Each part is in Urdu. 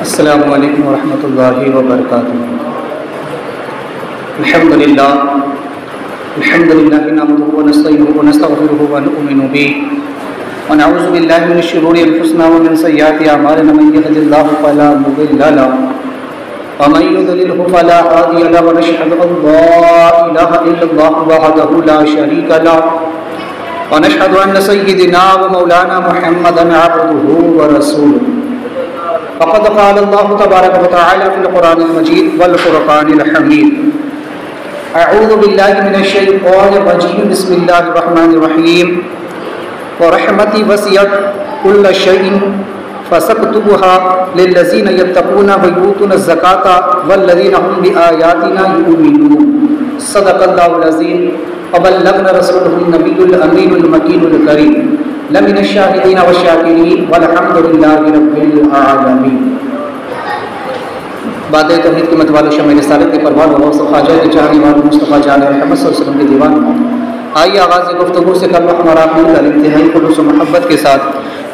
السلام علیکم ورحمۃ اللہ وبرکاتہ۔ الحمدللہ نحمده ونستعینه ونستغفره ونؤمن به ونعوذ باللہ من شرور انفسنا ومن سیئات اعمالنا، من يهد الله فلا مضل له ومن يضلل فلا هادي له، ونشهد ان لا اله الا الله وحده لا شريك له، ونشهد ان سيدنا ومولانا محمدا عبده ورسوله، فقد قال الله تبارك وتعالى في القرآن المجيد والفرقان الحميد: أعوذ بالله من الشيطان الرجيم، بسم الله الرحمن الرحيم، ورحمتي وسعت كل شيء فسأكتبها للذين يتقون ويؤتون الزكاة والذين هم بآياتنا يؤمنون، صدق الله العظيم وبلغنا رسوله النبي الأمين المكين الكريم، لمن الشاهدين والشاكرين والحمد لله رب العالمين۔ بات توحید کی متوالو شمع رسالت کے پروان و غوث خواجہ کے چاہنے والے مصطفیٰ جان محمد صلی اللہ علیہ وسلم کے دیوان۔ آئیے آغاز گفتگو سے کر ہمارا اپنے کا انتہائی خلوص و محبت کے ساتھ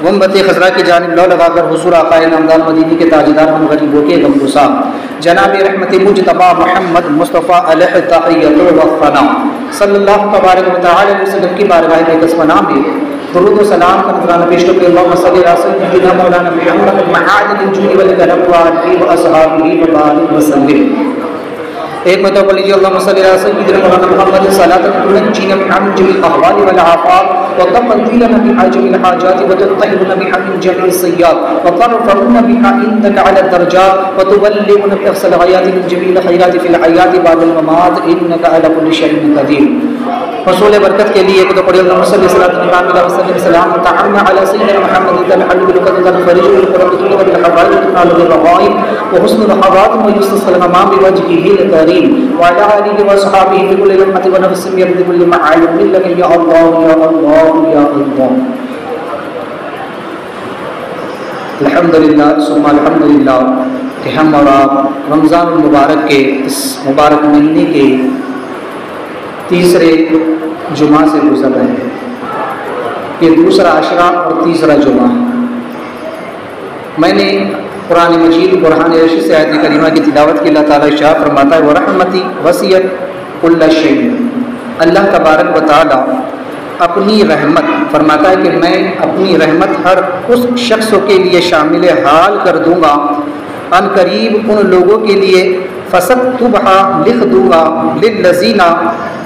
غمبت خضرا کی جانب لو لگا کر حضور آقا نامدار مدینی کے تاجدار ہم غریبوں کے غمگسار جناب رحمت مجتبی محمد مصطفیٰ علیہ تحیۃ و ثنا صلی اللہ تبارک و تعالی علیہ وسلم کی بارگاہ میں قسم نام ہے درود و سلام کا نذرانہ پیش کرتے ہیں۔ اللہم صلی علی سیدنا مولانا محمد معادن الجود والکرم وآلہ واصحابہ وبارک وسلم۔ ایک مرتبہ پڑھ لیجیے: اللہم صلی علی سیدنا مولانا محمد صلاۃ تنجینا من جميع الاحوال والآفات وتقضي لنا بها جميع الحاجات وتطهرنا بها من جميع السيئات وترفعنا بها عندك على الدرجات وتبلغنا بأقصى الغايات من جميع الخيرات في الحياة بعد الممات إنك على كل شيء قدير۔ حصول برکت کے لیے ایک تو پڑھی: اللہم صلی علی وسلم سلام تعالی علی سیدنا محمد الحبیب القدس الفریج القرۃ بالحوائج وتنال بالرغائب وحسن الخواتم ويستسقى الغمام بوجهه الكريم وعلى آله وصحبه في كل لمحة ونفس بيد كل معلوم لك يا الله يا الله يا الله۔ الحمدللہ ثم الحمدللہ کہ ہم اور آپ رمضان المبارک کے اس مبارک مہینے کے تیسرے جمعہ سے گزر رہے ہیں۔ یہ دوسرا عشرہ اور تیسرا جمعہ ہے۔ میں نے قرآن مجید برہان رشید سے آیت کریمہ کی تلاوت کی۔ اللہ تعالیٰ ارشاد فرماتا ہے: وَرَحْمَتِي وَسِعَتْ كُلَّ شَيْءٍ۔ اللہ تبارک و تعالیٰ اپنی رحمت فرماتا ہے کہ میں اپنی رحمت ہر اس شخص کے لیے شامل حال کر دوں گا، ان قریب ان لوگوں کے لیے فَسَكْتُبْهَا لکھ دوں گا، لِلَّذِينَ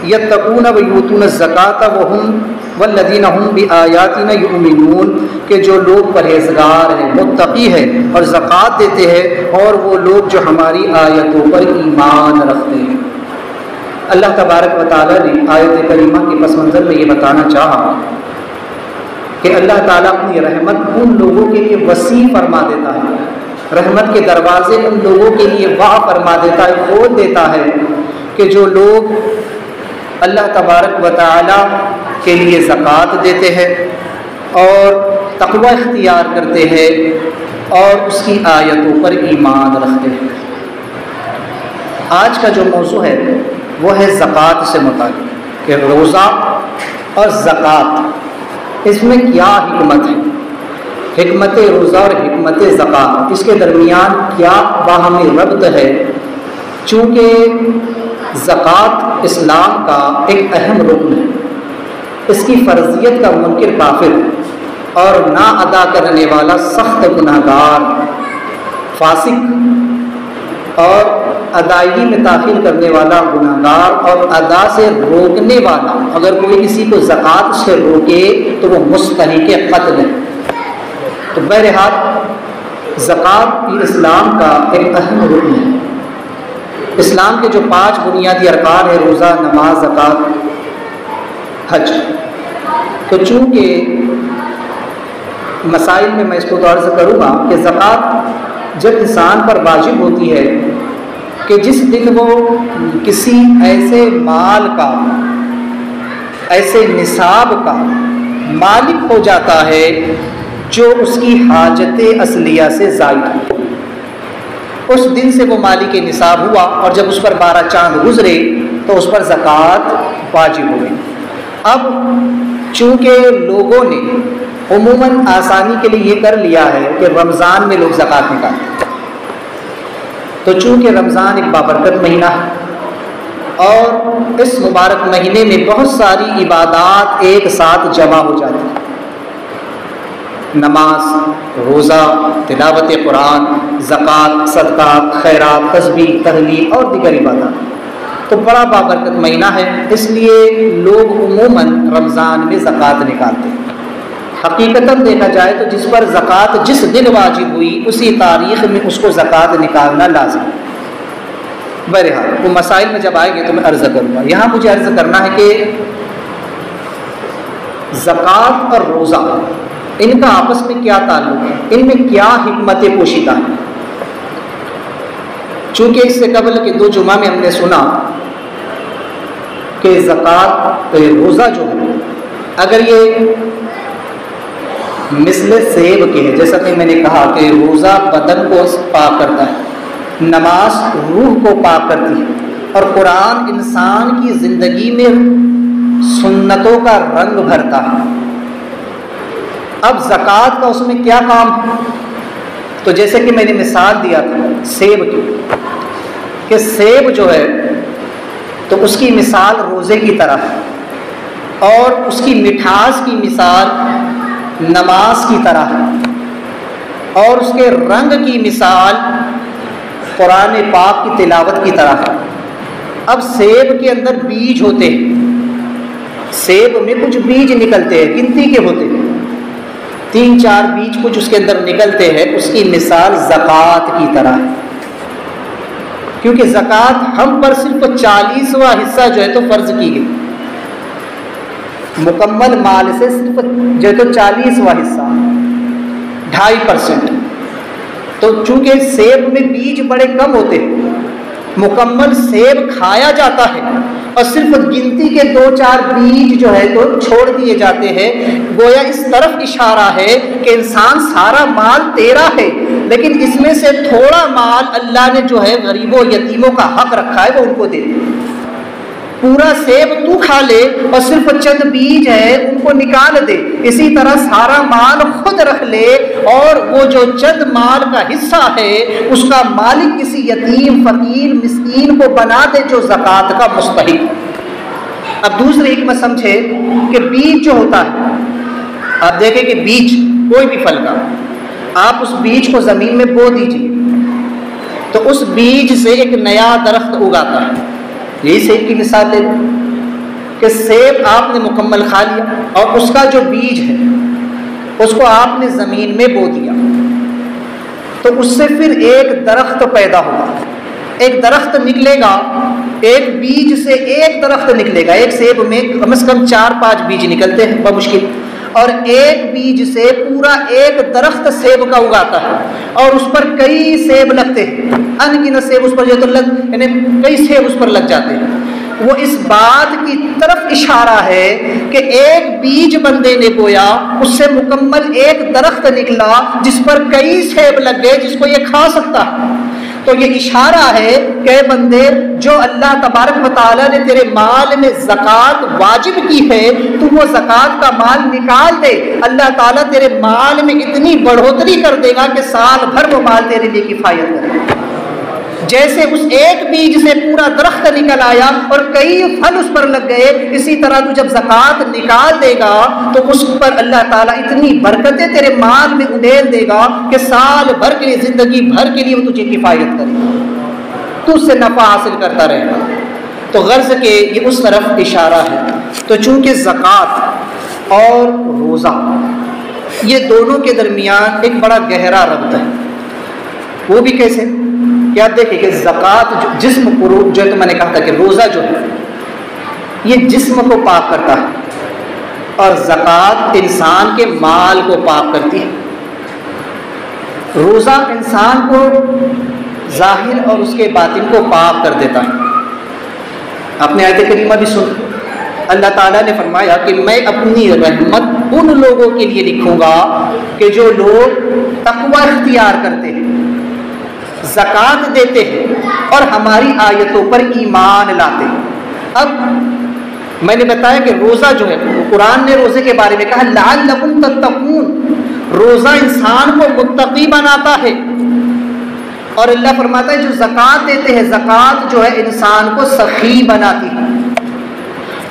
يَتَّقُونَ وَيُؤْتُونَ الزَّكَاةَ وَهُمْ وَالَّذِينَ هُمْ بِآيَاتِنَا يُؤْمِنُونَ، کہ جو لوگ پرہیزگار ہیں، متقی ہیں اور زکوٰۃ دیتے ہیں، اور وہ لوگ جو ہماری آیتوں پر ایمان رکھتے ہیں۔ اللہ تبارک و تعالیٰ نے آیت کریمہ کے پس منظر میں یہ بتانا چاہا کہ اللہ تعالیٰ اپنی رحمت ان لوگوں کے لیے وسیع فرما دیتا ہے، رحمت کے دروازے ان لوگوں کے لیے واہ فرما دیتا ہے، کھول دیتا ہے کہ جو لوگ اللہ تبارک و تعالیٰ کے لیے زکوٰۃ دیتے ہیں اور تقوی اختیار کرتے ہیں اور اس کی آیتوں پر ایمان رکھتے ہیں۔ آج کا جو موضوع ہے وہ ہے زکوٰۃ سے متعلق کہ روزہ اور زکوٰۃ، اس میں کیا حکمت ہے، حکمت روزہ اور حکمت زکوٰۃ، اس کے درمیان کیا باہمی ربط ہے۔ چونکہ زکوٰۃ اسلام کا ایک اہم رکن ہے، اس کی فرضیت کا منکر کافر اور نہ ادا کرنے والا سخت گناہگار، فاسق اور ادائیگی میں تاخیر کرنے والا گناہگار اور ادا سے روکنے والا، اگر کوئی کسی کو زکوٰۃ سے روکے تو وہ مستحق قتل ہے۔ تو بہرحال زکوٰۃ یہ اسلام کا ایک اہم رکن ہے۔ اسلام کے جو 5 بنیادی ارکان ہیں، روزہ، نماز، زکوٰۃ، حج، تو چونکہ مسائل میں میں اس کو عرض کروں گا کہ زکوٰۃ جب انسان پر واجب ہوتی ہے کہ جس دن وہ کسی ایسے مال کا، ایسے نصاب کا مالک ہو جاتا ہے جو اس کی حاجت اصلیہ سے زائد ہو، اس دن سے وہ مالک نصاب ہوا، اور جب اس پر 12 چاند گزرے تو اس پر زکوٰۃ واجب ہوئی۔ اب چونکہ لوگوں نے عموماً آسانی کے لیے یہ کر لیا ہے کہ رمضان میں لوگ زکوٰۃ نکالتے ہیں، تو چونکہ رمضان ایک بابرکت مہینہ ہے اور اس مبارک مہینے میں بہت ساری عبادات ایک ساتھ جمع ہو جاتی ہیں، نماز، روزہ، تلاوت قرآن، زکوٰۃ، صدقات، خیرات، تسبیح، تحلیل اور دیگر عبادات، تو بڑا بابرکت مہینہ ہے، اس لیے لوگ عموماً رمضان میں زکوٰۃ نکالتے ہیں۔ حقیقتاً دیکھا جائے تو جس پر زکوٰۃ جس دن واجب ہوئی اسی تاریخ میں اس کو زکوٰۃ نکالنا لازم ہے۔ بہرحال وہ مسائل میں جب آئیں گے تو میں عرض کروں گا، یہاں مجھے عرض کرنا ہے کہ زکوٰۃ اور روزہ ان کا آپس میں کیا تعلق ہے، ان میں کیا حکمت پوشیدہ ہے۔ چونکہ اس سے قبل کے 2 جمعہ میں ہم نے سنا کہ زکوٰۃ روزہ جو ہے اگر یہ مثل سیب کے ہے، جیسا کہ میں نے کہا کہ روزہ بدن کو پاک کرتا ہے، نماز روح کو پاک کرتی ہے، اور قرآن انسان کی زندگی میں سنتوں کا رنگ بھرتا ہے۔ اب زکوٰۃ کا اس میں کیا کام ہے؟ تو جیسے کہ میں نے مثال دیا تھا سیب کی، کہ سیب جو ہے تو اس کی مثال روزے کی طرح ہے، اور اس کی مٹھاس کی مثال نماز کی طرح ہے، اور اس کے رنگ کی مثال قرآن پاک کی تلاوت کی طرح ہے۔ اب سیب کے اندر بیج ہوتے ہیں، سیب میں کچھ بیج نکلتے ہیں، گنتی کے ہوتے ہیں، 3-4 بیج کچھ اس کے اندر نکلتے ہیں، اس کی مثال زکوٰۃ کی طرح ہے، کیونکہ زکوٰۃ ہم پر صرف 40واں حصہ جو ہے تو فرض کی گئی، مکمل مال سے صرف جو ہے تو 40واں حصہ 2.5%۔ تو چونکہ سیب میں بیج بڑے کم ہوتے ہیں، مکمل سیب کھایا جاتا ہے اور صرف گنتی کے 2-4 بیج جو ہے تو چھوڑ دیے جاتے ہیں، گویا اس طرف اشارہ ہے کہ انسان سارا مال تیرا ہے، لیکن اس میں سے تھوڑا مال اللہ نے جو ہے غریبوں یتیموں کا حق رکھا ہے وہ ان کو دے دے۔ پورا سیب تو کھا لے اور صرف چند بیج ہے ان کو نکال دے، اسی طرح سارا مال خود رکھ لے اور وہ جو چند مال کا حصہ ہے اس کا مالک کسی یتیم، فقیر، مسکین کو بنا دے جو زکوٰۃ کا مستحق۔ اب دوسری حکمت سمجھے کہ بیج جو ہوتا ہے، آپ دیکھیں کہ بیج کوئی بھی پھل کا، آپ اس بیج کو زمین میں بو دیجیے تو اس بیج سے ایک نیا درخت اگاتا ہے۔ یہی سیب کی مثال لے لیں کہ سیب آپ نے مکمل کھا لیا اور اس کا جو بیج ہے اس کو آپ نے زمین میں بو دیا، تو اس سے پھر ایک درخت پیدا ہوگا، ایک درخت نکلے گا، ایک بیج سے ایک درخت نکلے گا۔ ایک سیب میں کم از کم 4-5 بیج نکلتے ہیں بمشکل، اور ایک بیج سے پورا ایک درخت سیب کا اگاتا ہے، اور اس پر کئی سیب لگتے ہیں، انگنت سیب اس پر جو تو یعنی کئی سیب اس پر لگ جاتے ہیں۔ وہ اس بات کی طرف اشارہ ہے کہ ایک بیج بندے نے بویا، اس سے مکمل ایک درخت نکلا جس پر کئی سیب لگ گئے جس کو یہ کھا سکتا ہے۔ تو یہ اشارہ ہے کہ اے بندے، جو اللہ تبارک و تعالیٰ نے تیرے مال میں زکوٰۃ واجب کی ہے تو وہ زکوٰۃ کا مال نکال دے، اللہ تعالیٰ تیرے مال میں اتنی بڑھوتری کر دے گا کہ سال بھر وہ مال تیرے لیے کفایت کرے۔ جیسے اس ایک بیج سے پورا درخت نکل آیا اور کئی پھل اس پر لگ گئے، اسی طرح تو جب زکوٰۃ نکال دے گا تو اس پر اللہ تعالیٰ اتنی برکتیں تیرے مال میں انڈیل دے گا کہ سال بھر کے لیے، زندگی بھر کے لیے وہ تجھے کفایت کرے گا، تو اس سے نفع حاصل کرتا رہے گا۔ تو غرض کہ یہ اس طرف اشارہ ہے۔ تو چونکہ زکوٰۃ اور روزہ یہ دونوں کے درمیان ایک بڑا گہرا ربط ہے، وہ بھی کیسے کہ آپ دیکھیں کہ زکوٰۃ جسم کو، جو ہے تو میں نے کہا تھا کہ روزہ جو ہے یہ جسم کو پاک کرتا ہے اور زکوٰۃ انسان کے مال کو پاک کرتی ہے۔ روزہ انسان کو ظاہر اور اس کے باطن کو پاک کر دیتا ہے۔ آپ نے آیت کریمہ بھی سن، اللہ تعالیٰ نے فرمایا کہ میں اپنی رحمت ان لوگوں کے لیے لکھوں گا کہ جو لوگ تقوی اختیار کرتے ہیں، زکوٰۃ دیتے ہیں اور ہماری آیتوں پر ایمان لاتے ہیں۔ اب میں نے بتایا کہ روزہ جو ہے، قرآن نے روزے کے بارے میں کہا لعلکم تتقون، روزہ انسان کو متقی بناتا ہے۔ اور اللہ فرماتا ہے جو زکوٰۃ دیتے ہیں، زکوٰۃ جو ہے انسان کو سخی بناتی ہے۔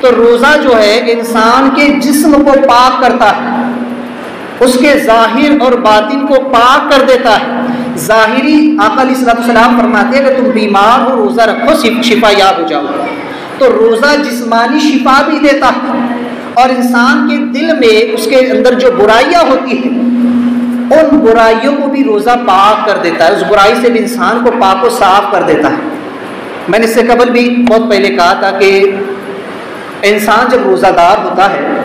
تو روزہ جو ہے انسان کے جسم کو پاک کرتا ہے، اس کے ظاہر اور باطن کو پاک کر دیتا ہے۔ ظاہری آقا علیہ الصلوۃ والسلام فرماتے ہیں کہ تم بیمار ہو روزہ رکھو شفا یاب ہو جاؤ۔ تو روزہ جسمانی شفا بھی دیتا ہے، اور انسان کے دل میں اس کے اندر جو برائیاں ہوتی ہیں ان برائیوں کو بھی روزہ پاک کر دیتا ہے، اس برائی سے بھی انسان کو پاک و صاف کر دیتا ہے۔ میں نے اس سے قبل بھی بہت پہلے کہا تھا کہ انسان جب روزہ دار ہوتا ہے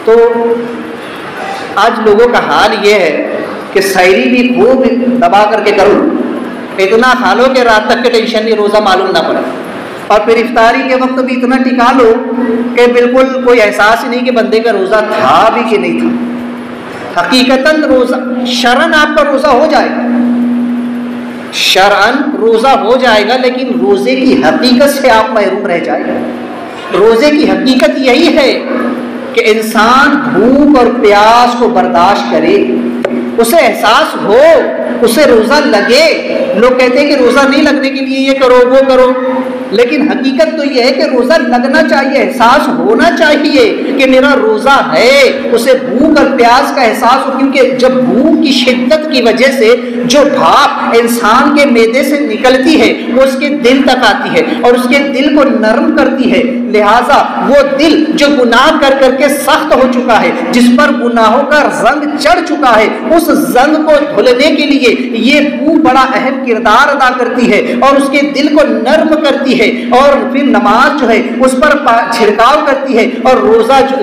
تو آج لوگوں کا حال یہ ہے کہ سحری بھی خوب دبا کر کے کرو، اتنا کھا لو کہ رات تک کے ٹینشن نہیں، روزہ معلوم نہ پڑے، اور پھر افطاری کے وقت بھی اتنا ٹکا لو کہ بالکل کوئی احساس ہی نہیں کہ بندے کا روزہ تھا بھی کہ نہیں تھا۔ حقیقتاً روزہ شرعاً آپ کا روزہ ہو جائے گا، شرعاً روزہ ہو جائے گا، لیکن روزے کی حقیقت سے آپ محروم رہ جائیں گے۔ روزے کی حقیقت یہی ہے کہ انسان بھوک اور پیاس کو برداشت کرے، اسے احساس ہو، اسے روزہ لگے۔ لوگ کہتے ہیں کہ روزہ نہیں لگنے کے لیے یہ کرو وہ کرو، لیکن حقیقت تو یہ ہے کہ روزہ لگنا چاہیے، احساس ہونا چاہیے کہ میرا روزہ ہے، اسے بھوک اور پیاس کا احساس ہو، کیونکہ جب بھوک کی شدت کی وجہ سے جو بھاپ انسان کے معدے سے نکلتی ہے وہ اس کے دل تک آتی ہے اور اس کے دل کو نرم کرتی ہے۔ لہٰذا وہ دل جو گناہ کر کر کے سخت ہو چکا ہے، جس پر گناہوں کا زنگ چڑھ چکا ہے، اس زنگ کو دھلنے کے لیے یہ بو بڑا اہم کردار ادا کرتی ہے اور اس کے دل کو نرم کرتی ہے، اور پھر نماز جو ہے اس پر چھڑکاؤ کرتی ہے، اور روزہ جو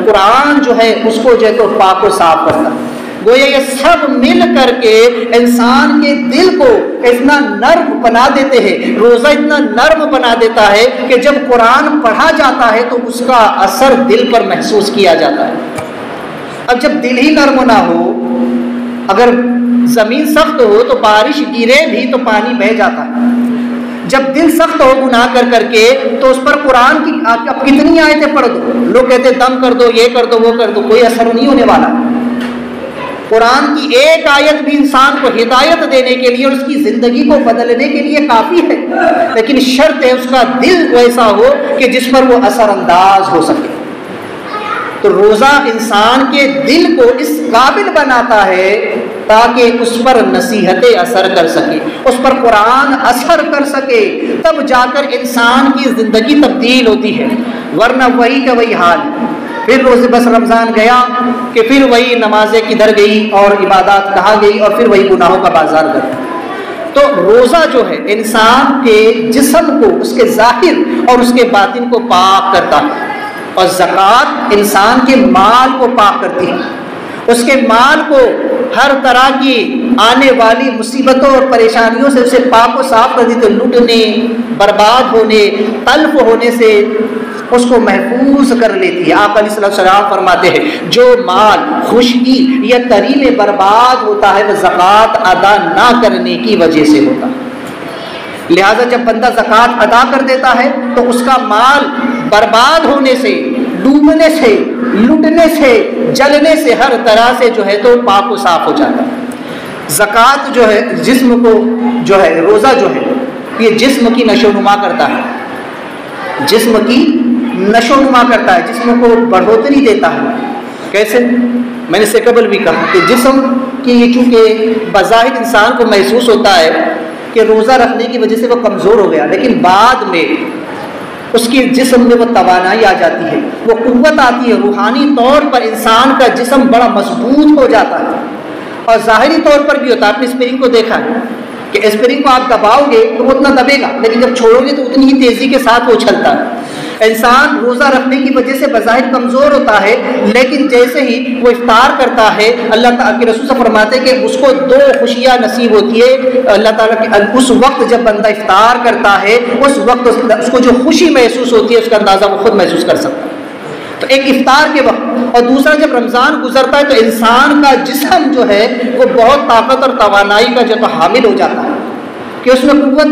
قرآن جو ہے اس کو جو ہے تو پاک و صاف کرتا ہے۔ گویا یہ سب مل کر کے انسان کے دل کو اتنا نرم بنا دیتے ہیں، روزہ اتنا نرم بنا دیتا ہے کہ جب قرآن پڑھا جاتا ہے تو اس کا اثر دل پر محسوس کیا جاتا ہے۔ اب جب دل ہی نرم نہ ہو، اگر زمین سخت ہو تو بارش گرے بھی تو پانی بہہ جاتا ہے۔ جب دل سخت ہو گناہ کر کر کے تو اس پر قرآن کی اب کتنی آیتیں پڑھ دو، لوگ کہتے ہیں دم کر دو، یہ کر دو وہ کر دو، کوئی اثر نہیں ہونے والا۔ قرآن کی ایک آیت بھی انسان کو ہدایت دینے کے لیے اور اس کی زندگی کو بدلنے کے لیے کافی ہے، لیکن شرط ہے اس کا دل ویسا ہو کہ جس پر وہ اثر انداز ہو سکے۔ تو روزہ انسان کے دل کو اس قابل بناتا ہے تاکہ اس پر نصیحتیں اثر کر سکے، اس پر قرآن اثر کر سکے، تب جا کر انسان کی زندگی تبدیل ہوتی ہے، ورنہ وہی کا وہی حال۔ پھر روزے بس رمضان گیا کہ پھر وہی نمازیں کدھر گئی اور عبادات کہاں گئی، اور پھر وہی گناہوں کا بازار گیا۔ تو روزہ جو ہے انسان کے جسم کو، اس کے ظاہر اور اس کے باطن کو پاک کرتا ہے، اور زکوٰۃ انسان کے مال کو پاک کرتی ہے، اس کے مال کو ہر طرح کی آنے والی مصیبتوں اور پریشانیوں سے اسے پاک و صاف کر دیتے، لوٹنے، برباد ہونے، تلف ہونے سے اس کو محفوظ کر لیتی ہے۔ آقا علیہ الصلوۃ والسلام فرماتے ہیں جو مال خشکی یا تری میں برباد ہوتا ہے وہ زکوٰۃ ادا نہ کرنے کی وجہ سے ہوتا ہے۔ لہذا جب بندہ زکوٰۃ ادا کر دیتا ہے تو اس کا مال برباد ہونے سے، ڈوبنے سے، لٹنے سے، جلنے سے، ہر طرح سے جو ہے تو پاک و صاف ہو جاتا ہے۔ زکوٰۃ جو ہے جسم کو جو ہے، روزہ جو ہے یہ جسم کی نشو و نما کرتا ہے، جسم کی نشو و نما کرتا ہے، جسم کو بڑھوتری دیتا ہے۔ کیسے؟ میں نے اس سے قبل بھی کہا کہ جسم کی چونکہ بظاہر انسان کو محسوس ہوتا ہے کہ روزہ رکھنے کی وجہ سے وہ کمزور ہو گیا، لیکن بعد میں اس کی جسم میں وہ توانائی آ جاتی ہے، وہ قوت آتی ہے، روحانی طور پر انسان کا جسم بڑا مضبوط ہو جاتا ہے، اور ظاہری طور پر بھی ہوتا ہے۔ آپ نے اسپرنگ کو دیکھا ہے کہ اسپرنگ کو آپ دباؤ گے تو وہ اتنا دبے گا، لیکن جب چھوڑو گے تو اتنی ہی تیزی کے ساتھ وہ اچھلتا ہے۔ انسان روزہ رکھنے کی وجہ سے بظاہر کمزور ہوتا ہے، لیکن جیسے ہی وہ افطار کرتا ہے اللہ تعالیٰ کے رسول سے فرماتے ہیں کہ اس کو دو خوشیاں نصیب ہوتی ہے اللہ تعالیٰ کے اس وقت جب بندہ افطار کرتا ہے، اس وقت اس کو جو خوشی محسوس ہوتی ہے اس کا اندازہ وہ خود محسوس کر سکتا ہے۔ تو ایک افطار کے وقت، اور دوسرا جب رمضان گزرتا ہے تو انسان کا جسم جو ہے وہ بہت طاقت اور توانائی کا جو تو حامل ہو جاتا ہے کہ اس میں قوت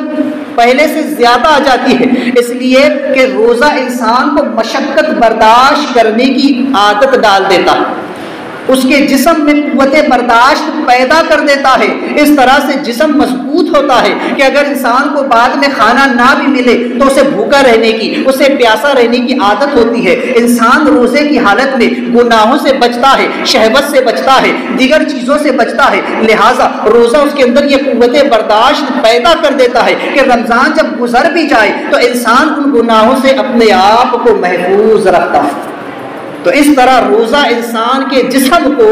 پہلے سے زیادہ آ جاتی ہے، اس لیے کہ روزہ انسان کو مشقت برداشت کرنے کی عادت ڈال دیتا ہے، اس کے جسم میں قوت برداشت پیدا کر دیتا ہے. اس طرح سے جسم مضبوط ہوتا ہے کہ اگر انسان کو بعد میں کھانا نہ بھی ملے تو اسے بھوکا رہنے کی، اسے پیاسا رہنے کی عادت ہوتی ہے. انسان روزے کی حالت میں گناہوں سے بچتا ہے، شہوت سے بچتا ہے، دیگر چیزوں سے بچتا ہے. لہٰذا روزہ اس کے اندر یہ قوت برداشت پیدا کر دیتا ہے کہ رمضان جب گزر بھی جائے تو انسان ان گناہوں سے اپنے آپ کو محفوظ رکھتا ہے. تو اس طرح روزہ انسان کے جسم کو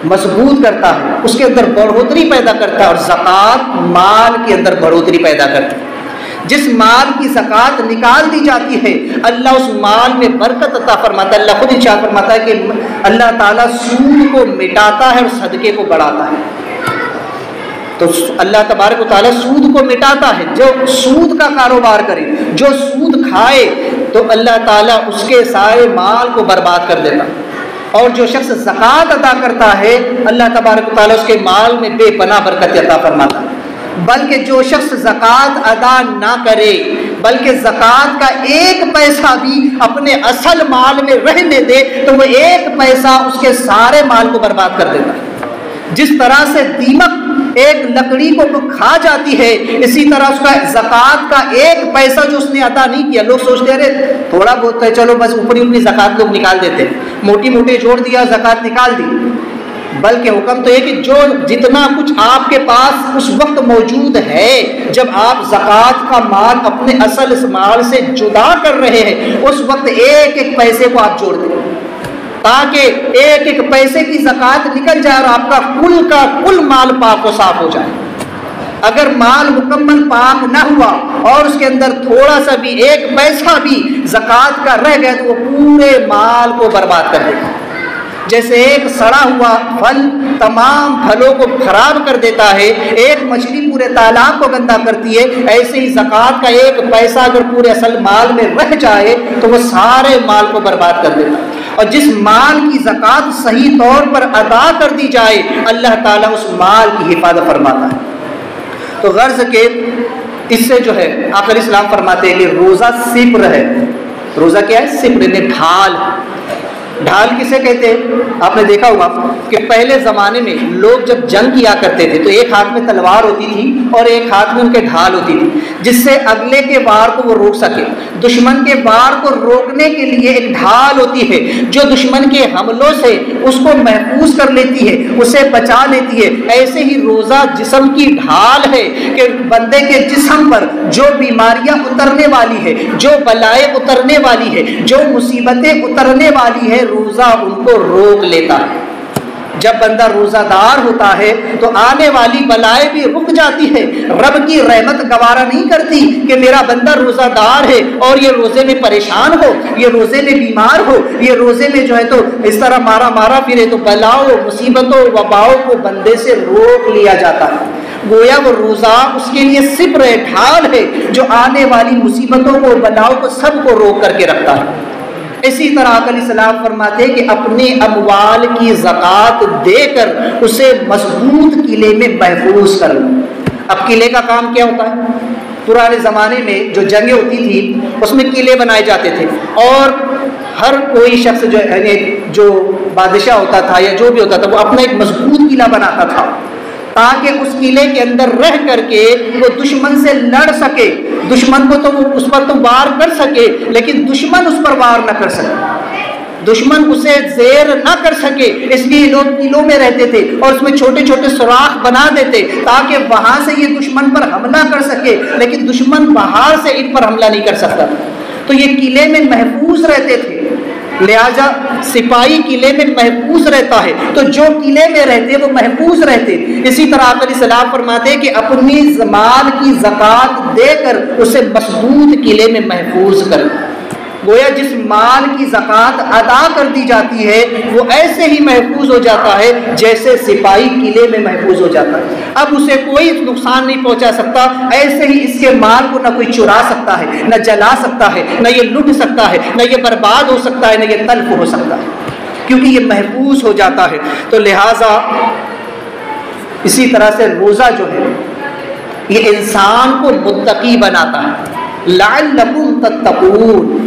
مضبوط کرتا ہے، اس کے اندر بڑھوتری پیدا کرتا ہے، اور زکوٰۃ مال کے اندر بڑھوتری پیدا کرتا ہے. جس مال کی زکوٰۃ نکال دی جاتی ہے اللہ اس مال میں برکت عطا فرماتا ہے. اللہ خود ارشاد فرماتا ہے کہ اللہ تعالیٰ سود کو مٹاتا ہے اور صدقے کو بڑھاتا ہے. تو اللہ تبارک و تعالیٰ سود کو مٹاتا ہے. جو سود کا کاروبار کرے، جو سود کھائے، تو اللہ تعالیٰ اس کے سارے مال کو برباد کر دیتا. اور جو شخص زکوٰۃ ادا کرتا ہے اللہ تبارک و تعالیٰ اس کے مال میں بے پناہ برکت عطا فرماتا ہے. بلکہ جو شخص زکوٰۃ ادا نہ کرے، بلکہ زکوٰۃ کا ایک پیسہ بھی اپنے اصل مال میں رہنے دے، تو وہ ایک پیسہ اس کے سارے مال کو برباد کر دیتا ہے. جس طرح سے دیمک ایک لکڑی کو کھا جاتی ہے، اسی طرح اس کا زکوٰۃ کا ایک پیسہ جو اس نے ادا نہیں کیا، لوگ سوچتے ہیں ارے تھوڑا بہت ہے چلو بس اوپری اوپری زکوٰۃ لوگ نکال دیتے ہیں، موٹی موٹی جوڑ دیا زکوٰۃ نکال دی. بلکہ حکم تو یہ کہ جو جتنا کچھ آپ کے پاس اس وقت موجود ہے، جب آپ زکوٰۃ کا مال اپنے اصل مال سے جدا کر رہے ہیں، اس وقت ایک ایک پیسے کو آپ جوڑ دیں تاکہ ایک ایک پیسے کی زکوٰۃ نکل جائے اور آپ کا کل مال پاک و صاف ہو جائے. اگر مال مکمل پاک نہ ہوا اور اس کے اندر تھوڑا سا بھی ایک پیسہ بھی زکوٰۃ کا رہ گیا تو وہ پورے مال کو برباد کر دے گا. جیسے ایک سڑا ہوا پھل تمام پھلوں کو خراب کر دیتا ہے، ایک مچھلی پورے تالاب کو گندا کرتی ہے، ایسے ہی زکوٰۃ کا ایک پیسہ اگر پورے اصل مال میں رہ جائے تو وہ سارے مال کو برباد کر دیتا ہے. اور جس مال کی زکوٰۃ صحیح طور پر ادا کر دی جائے اللہ تعالیٰ اس مال کی حفاظت فرماتا ہے. تو غرض کہ اس سے جو ہے آقا علیہ السلام فرماتے ہیں کہ روزہ سپر ہے. روزہ کیا ہے؟ سپر، یعنی ڈھال. ڈھال کسے کہتے ہیں؟ آپ نے دیکھا ہوگا کہ پہلے زمانے میں لوگ جب جنگ کیا کرتے تھے تو ایک ہاتھ میں تلوار ہوتی تھی اور ایک ہاتھ میں ان کے ڈھال ہوتی تھی، جس سے اگلے کے وار کو وہ روک سکے. دشمن کے وار کو روکنے کے لیے ایک ڈھال ہوتی ہے جو دشمن کے حملوں سے اس کو محفوظ کر لیتی ہے، اسے بچا لیتی ہے. ایسے ہی روزہ جسم کی ڈھال ہے کہ بندے کے جسم پر جو بیماریاں اترنے والی ہے، جو بلائیں اترنے والی ہے، جو مصیبتیں اترنے والی ہے، روزہ ان کو روک لیتا ہے. جب بندہ روزہ دار ہوتا ہے تو آنے والی بلائیں بھی رک جاتی ہے. رب کی رحمت گوارا نہیں کرتی کہ میرا بندہ روزہ دار ہے اور یہ روزے میں پریشان ہو، یہ روزے میں بیمار ہو، یہ روزے میں جو ہے تو اس طرح مارا پھرے. تو بلاؤں، مصیبتوں، وباؤں کو بندے سے روک لیا جاتا ہے. گویا وہ روزہ اس کے لیے سپر ہے، ڈھال ہے جو آنے والی مصیبتوں کو، بلاؤں کو، سب کو روک کر کے رکھتا ہے. اسی طرح آقا علیہ السلام فرماتے ہیں کہ اپنے اموال کی زکوٰۃ دے کر اسے مضبوط قلعے میں محفوظ کر لو. اب قلعے کا کام کیا ہوتا ہے؟ پرانے زمانے میں جو جنگیں ہوتی تھی اس میں قلعے بنائے جاتے تھے اور ہر کوئی شخص جو بادشاہ ہوتا تھا یا جو بھی ہوتا تھا وہ اپنا ایک مضبوط قلعہ بناتا تھا تاکہ اس قلعے کے اندر رہ کر کے وہ دشمن سے لڑ سکے. دشمن کو تو وہ اس پر تو وار کر سکے لیکن دشمن اس پر وار نہ کر سکے، دشمن اسے زیر نہ کر سکے. اس لیے لوگ قلعوں میں رہتے تھے اور اس میں چھوٹے چھوٹے سوراخ بنا دیتے تاکہ وہاں سے یہ دشمن پر حملہ کر سکے، لیکن دشمن باہر سے ان پر حملہ نہیں کر سکتا. تو یہ قلعے میں محفوظ رہتے تھے، لہذا سپاہی قلعے میں محفوظ رہتا ہے تو جو قلعے میں رہتے وہ محفوظ رہتے. اسی طرح آپ علیہ السلام فرماتے ہیں کہ اپنی مال کی زکوٰۃ دے کر اسے مضبوط قلعے میں محفوظ کر. گویا جس مال کی زکوٰۃ ادا کر دی جاتی ہے وہ ایسے ہی محفوظ ہو جاتا ہے جیسے سپاہی قلعے میں محفوظ ہو جاتا ہے. اب اسے کوئی نقصان نہیں پہنچا سکتا، ایسے ہی اس کے مال کو نہ کوئی چرا سکتا ہے، نہ جلا سکتا ہے، نہ یہ لوٹ سکتا ہے، نہ یہ برباد ہو سکتا ہے، نہ یہ تلف ہو سکتا ہے، کیونکہ یہ محفوظ ہو جاتا ہے. تو لہٰذا اسی طرح سے روزہ جو ہے یہ انسان کو متقی بناتا ہے. لعلکم تتقون،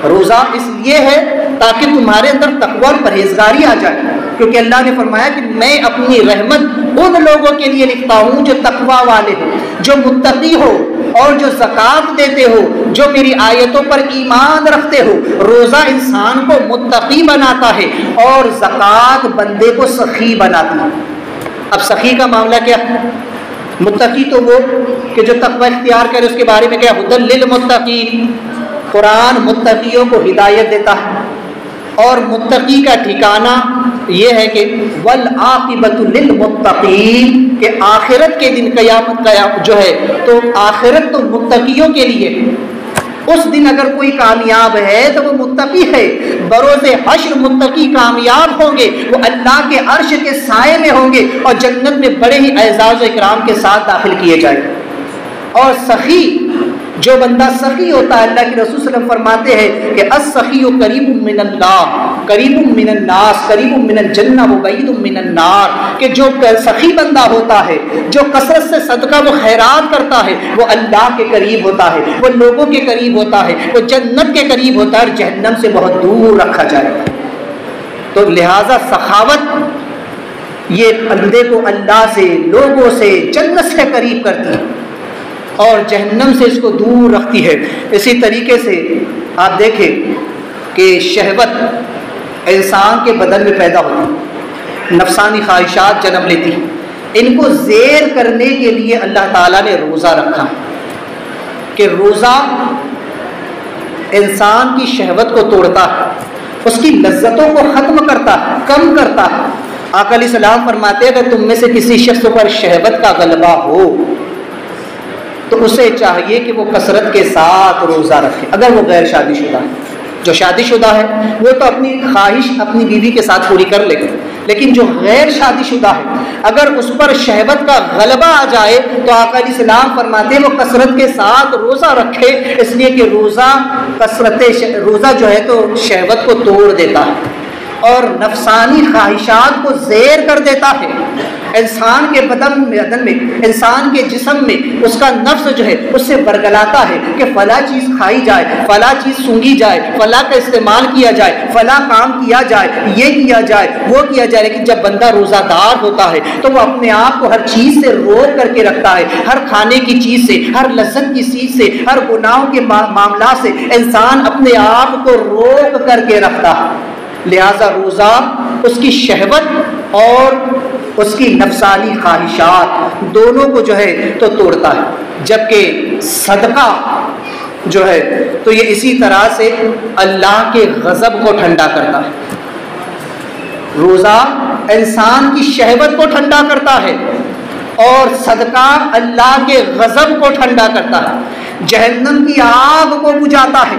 روزہ اس لیے ہے تاکہ تمہارے اندر تقوی اور پرہیزگاری آ جائے. کیونکہ اللہ نے فرمایا کہ میں اپنی رحمت ان لوگوں کے لیے لکھتا ہوں جو تقوی والے ہو، جو متقی ہو اور جو زکوٰۃ دیتے ہو، جو میری آیتوں پر ایمان رکھتے ہو۔ روزہ انسان کو متقی بناتا ہے اور زکوٰۃ بندے کو سخی بناتی ہے۔ اب سخی کا معاملہ کیا ہے؟ متقی تو وہ کہ جو تقوی اختیار کرے، اس کے بارے میں کیا ھدی للمتقین، قرآن متقیوں کو ہدایت دیتا ہے۔ اور متقی کا ٹھکانہ یہ ہے کہ والعاقبۃ للمتقین، کہ آخرت کے دن قیامت جو ہے تو آخرت تو متقیوں کے لیے، اس دن اگر کوئی کامیاب ہے تو وہ متقی ہے۔ بروز حشر متقی کامیاب ہوں گے، وہ اللہ کے عرش کے سائے میں ہوں گے اور جنت میں بڑے ہی اعزاز و اکرام کے ساتھ داخل کیے جائیں گے۔ اور سخی، جو بندہ سخی ہوتا ہے، اللہ کے رسول صلی اللہ علیہ وسلم فرماتے ہیں کہ السخی قریب من اللہ، قریب من الناس، قریب من الجنہ وبعید من النار، کہ جو سخی بندہ ہوتا ہے، جو کثرت سے صدقہ و خیرات کرتا ہے، وہ اللہ کے قریب ہوتا ہے، وہ لوگوں کے قریب ہوتا ہے، وہ جنت کے قریب ہوتا ہے اور جہنم سے بہت دور رکھا جائے گا۔ تو لہٰذا سخاوت یہ بندے کو اللہ سے، لوگوں سے، جنت سے قریب کرتی ہے اور جہنم سے اس کو دور رکھتی ہے۔ اسی طریقے سے آپ دیکھیں کہ شہوت انسان کے بدن میں پیدا ہوتی ہے، نفسانی خواہشات جنم لیتی ہیں، ان کو زیر کرنے کے لیے اللہ تعالیٰ نے روزہ رکھا ہے کہ روزہ انسان کی شہوت کو توڑتا ہے، اس کی لذتوں کو ختم کرتا ہے، کم کرتا ہے۔ آقا علیہ السلام فرماتے ہیں اگر تم میں سے کسی شخص پر شہوت کا غلبہ ہو تو اسے چاہیے کہ وہ کثرت کے ساتھ روزہ رکھے۔ اگر وہ غیر شادی شدہ ہے، جو شادی شدہ ہے وہ تو اپنی خواہش اپنی بیوی کے ساتھ پوری کر لے گا، لیکن جو غیر شادی شدہ ہے اگر اس پر شہوت کا غلبہ آ جائے تو آقا علیہ السلام فرماتے ہیں وہ کثرت کے ساتھ روزہ رکھے، اس لیے کہ روزہ جو ہے تو شہوت کو توڑ دیتا ہے اور نفسانی خواہشات کو زیر کر دیتا ہے۔ انسان کے بدن میں، انسان کے جسم میں اس کا نفس جو ہے اس سے برگلاتا ہے کہ فلاں چیز کھائی جائے، فلاں چیز سونگھی جائے، فلاں کا استعمال کیا جائے، فلاں کام کیا جائے، یہ کیا جائے، وہ کیا جائے۔ لیکن جب بندہ روزہ دار ہوتا ہے تو وہ اپنے آپ کو ہر چیز سے روک کر کے رکھتا ہے، ہر کھانے کی چیز سے، ہر لذت کی چیز سے، ہر گناہوں کے معاملات سے انسان اپنے آپ کو روک کر کے رکھتا ہے۔ لہذا روزہ اس کی شہوت اور اس کی نفسانی خواہشات دونوں کو جو ہے تو توڑتا ہے، جبکہ صدقہ جو ہے تو یہ اسی طرح سے اللہ کے غضب کو ٹھنڈا کرتا ہے۔ روزہ انسان کی شہوت کو ٹھنڈا کرتا ہے اور صدقہ اللہ کے غضب کو ٹھنڈا کرتا ہے، جہنم کی آگ کو بجھاتا ہے۔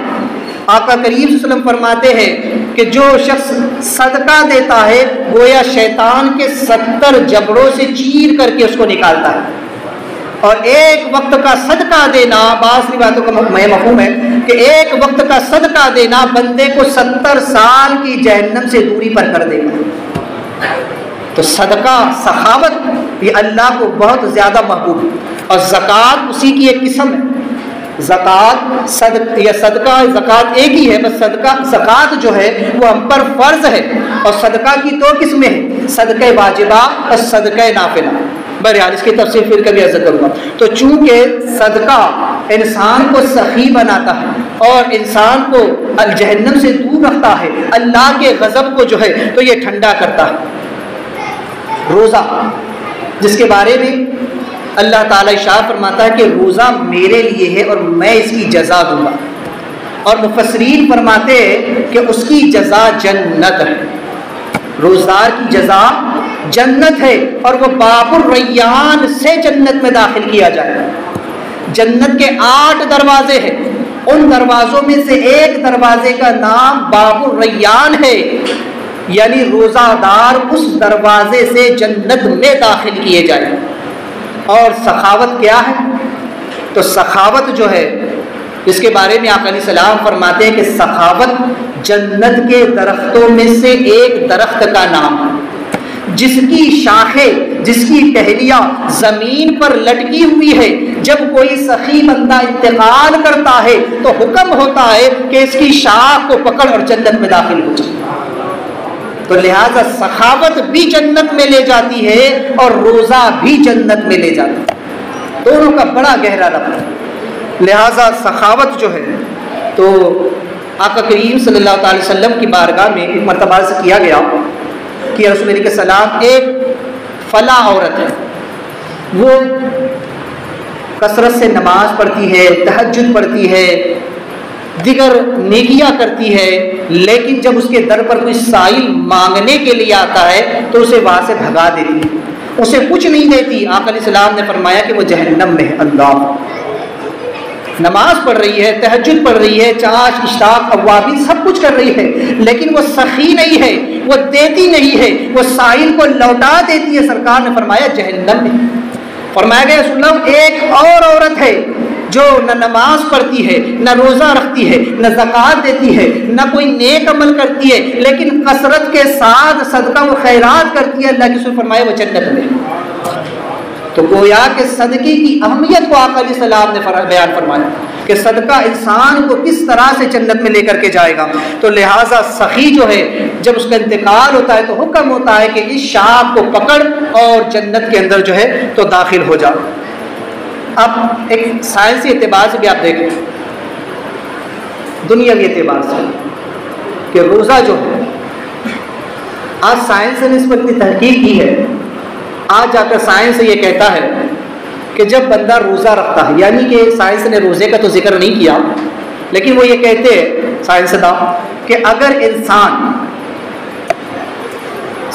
آقا کریم صلی اللہ علیہ وسلم فرماتے ہیں کہ جو شخص صدقہ دیتا ہے گویا شیطان کے 70 جبڑوں سے چیر کر کے اس کو نکالتا ہے، اور ایک وقت کا صدقہ دینا، بعض روایتوں کا مفہوم ہے کہ ایک وقت کا صدقہ دینا بندے کو 70 سال کی جہنم سے دوری پر کر دے گا۔ تو صدقہ، سخاوت یہ اللہ کو بہت زیادہ محبوب ہے، اور زکوٰۃ اسی کی ایک قسم ہے۔ زکوٰۃ صدقہ زکوٰۃ ایک ہی ہے، بس زکوٰۃ جو ہے وہ ہم پر فرض ہے، اور صدقہ کی 2 قسمیں ہیں، صدقہ واجبہ اور صدقہ نافلہ۔ بہرحال اس کی تفصیل پھر کبھی عرض کروں گا۔ تو چونکہ صدقہ انسان کو سخی بناتا ہے اور انسان کو جہنم سے دور رکھتا ہے، اللہ کے غضب کو جو ہے تو یہ ٹھنڈا کرتا ہے۔ روزہ جس کے بارے میں اللہ تعالیٰ ارشاد فرماتا ہے کہ روزہ میرے لیے ہے اور میں اس کی جزا دوں گا، اور مفسرین فرماتے ہیں کہ اس کی جزا جنت ہے، روزدار کی جزا جنت ہے، اور وہ باب الریان سے جنت میں داخل کیا جائے گا۔ جنت کے 8 دروازے ہیں، ان دروازوں میں سے ایک دروازے کا نام باب الریان ہے، یعنی روزہ دار اس دروازے سے جنت میں داخل کیے جائیں۔ اور سخاوت کیا ہے؟ تو سخاوت جو ہے اس کے بارے میں آقا علیہ السلام فرماتے ہیں کہ سخاوت جنت کے درختوں میں سے ایک درخت کا نام ہے، جس کی شاخیں، جس کی ٹہنیاں زمین پر لٹکی ہوئی ہے۔ جب کوئی سخی بندہ انتقال کرتا ہے تو حکم ہوتا ہے کہ اس کی شاخ کو پکڑ اور جنت میں داخل ہو جائے۔ تو لہٰذا سخاوت بھی جنت میں لے جاتی ہے اور روزہ بھی جنت میں لے جاتا ہے، دونوں کا بڑا گہرا ربط ہے۔ لہٰذا سخاوت جو ہے تو آقا کریم صلی اللہ تعالی وسلم کی بارگاہ میں ایک مرتبہ سے کیا گیا کہ رسول اللہ کے سلام ایک فلاح عورت ہے، وہ کثرت سے نماز پڑھتی ہے، تہجد پڑھتی ہے، دیگر نیکیاں کرتی ہے، لیکن جب اس کے در پر کوئی سائل مانگنے کے لیے آتا ہے تو اسے وہاں سے بھگا دیتی ہے، اسے کچھ نہیں دیتی۔ آقا علیہ السلام نے فرمایا کہ وہ جہنم میں ہے۔ اللہ، نماز پڑھ رہی ہے، تہجد پڑھ رہی ہے، چاش اشراق اوابین سب کچھ کر رہی ہے، لیکن وہ سخی نہیں ہے، وہ دیتی نہیں ہے، وہ سائل کو لوٹا دیتی ہے۔ سرکار نے فرمایا جہنم میں۔ فرمایا گیا رسول اللہ ایک اور عورت ہے جو نہ نماز پڑھتی ہے، نہ روزہ رکھتی ہے، نہ زکوٰۃ دیتی ہے، نہ کوئی نیک عمل کرتی ہے، لیکن کثرت کے ساتھ صدقہ و خیرات کرتی ہے، اللہ کے رسول فرمایا وہ جنت میں۔ تو گویا کہ صدقے کی اہمیت کو آقا علیہ السلام نے بیان فرمایا کہ صدقہ انسان کو کس طرح سے جنت میں لے کر کے جائے گا۔ تو لہٰذا سخی جو ہے جب اس کا انتقال ہوتا ہے تو حکم ہوتا ہے کہ اس شاخ کو پکڑ اور جنت کے اندر جو ہے تو داخل ہو جا۔ اب ایک سائنسی اعتبار سے بھی آپ دیکھیں، دنیاوی اعتبار سے کہ روزہ جو ہے، آج سائنس نے اس پر اتنی تحقیق کی ہے، آج جا کر سائنس یہ کہتا ہے کہ جب بندہ روزہ رکھتا ہے، یعنی کہ سائنس نے روزے کا تو ذکر نہیں کیا، لیکن وہ یہ کہتے ہیں سائنسداں کہ اگر انسان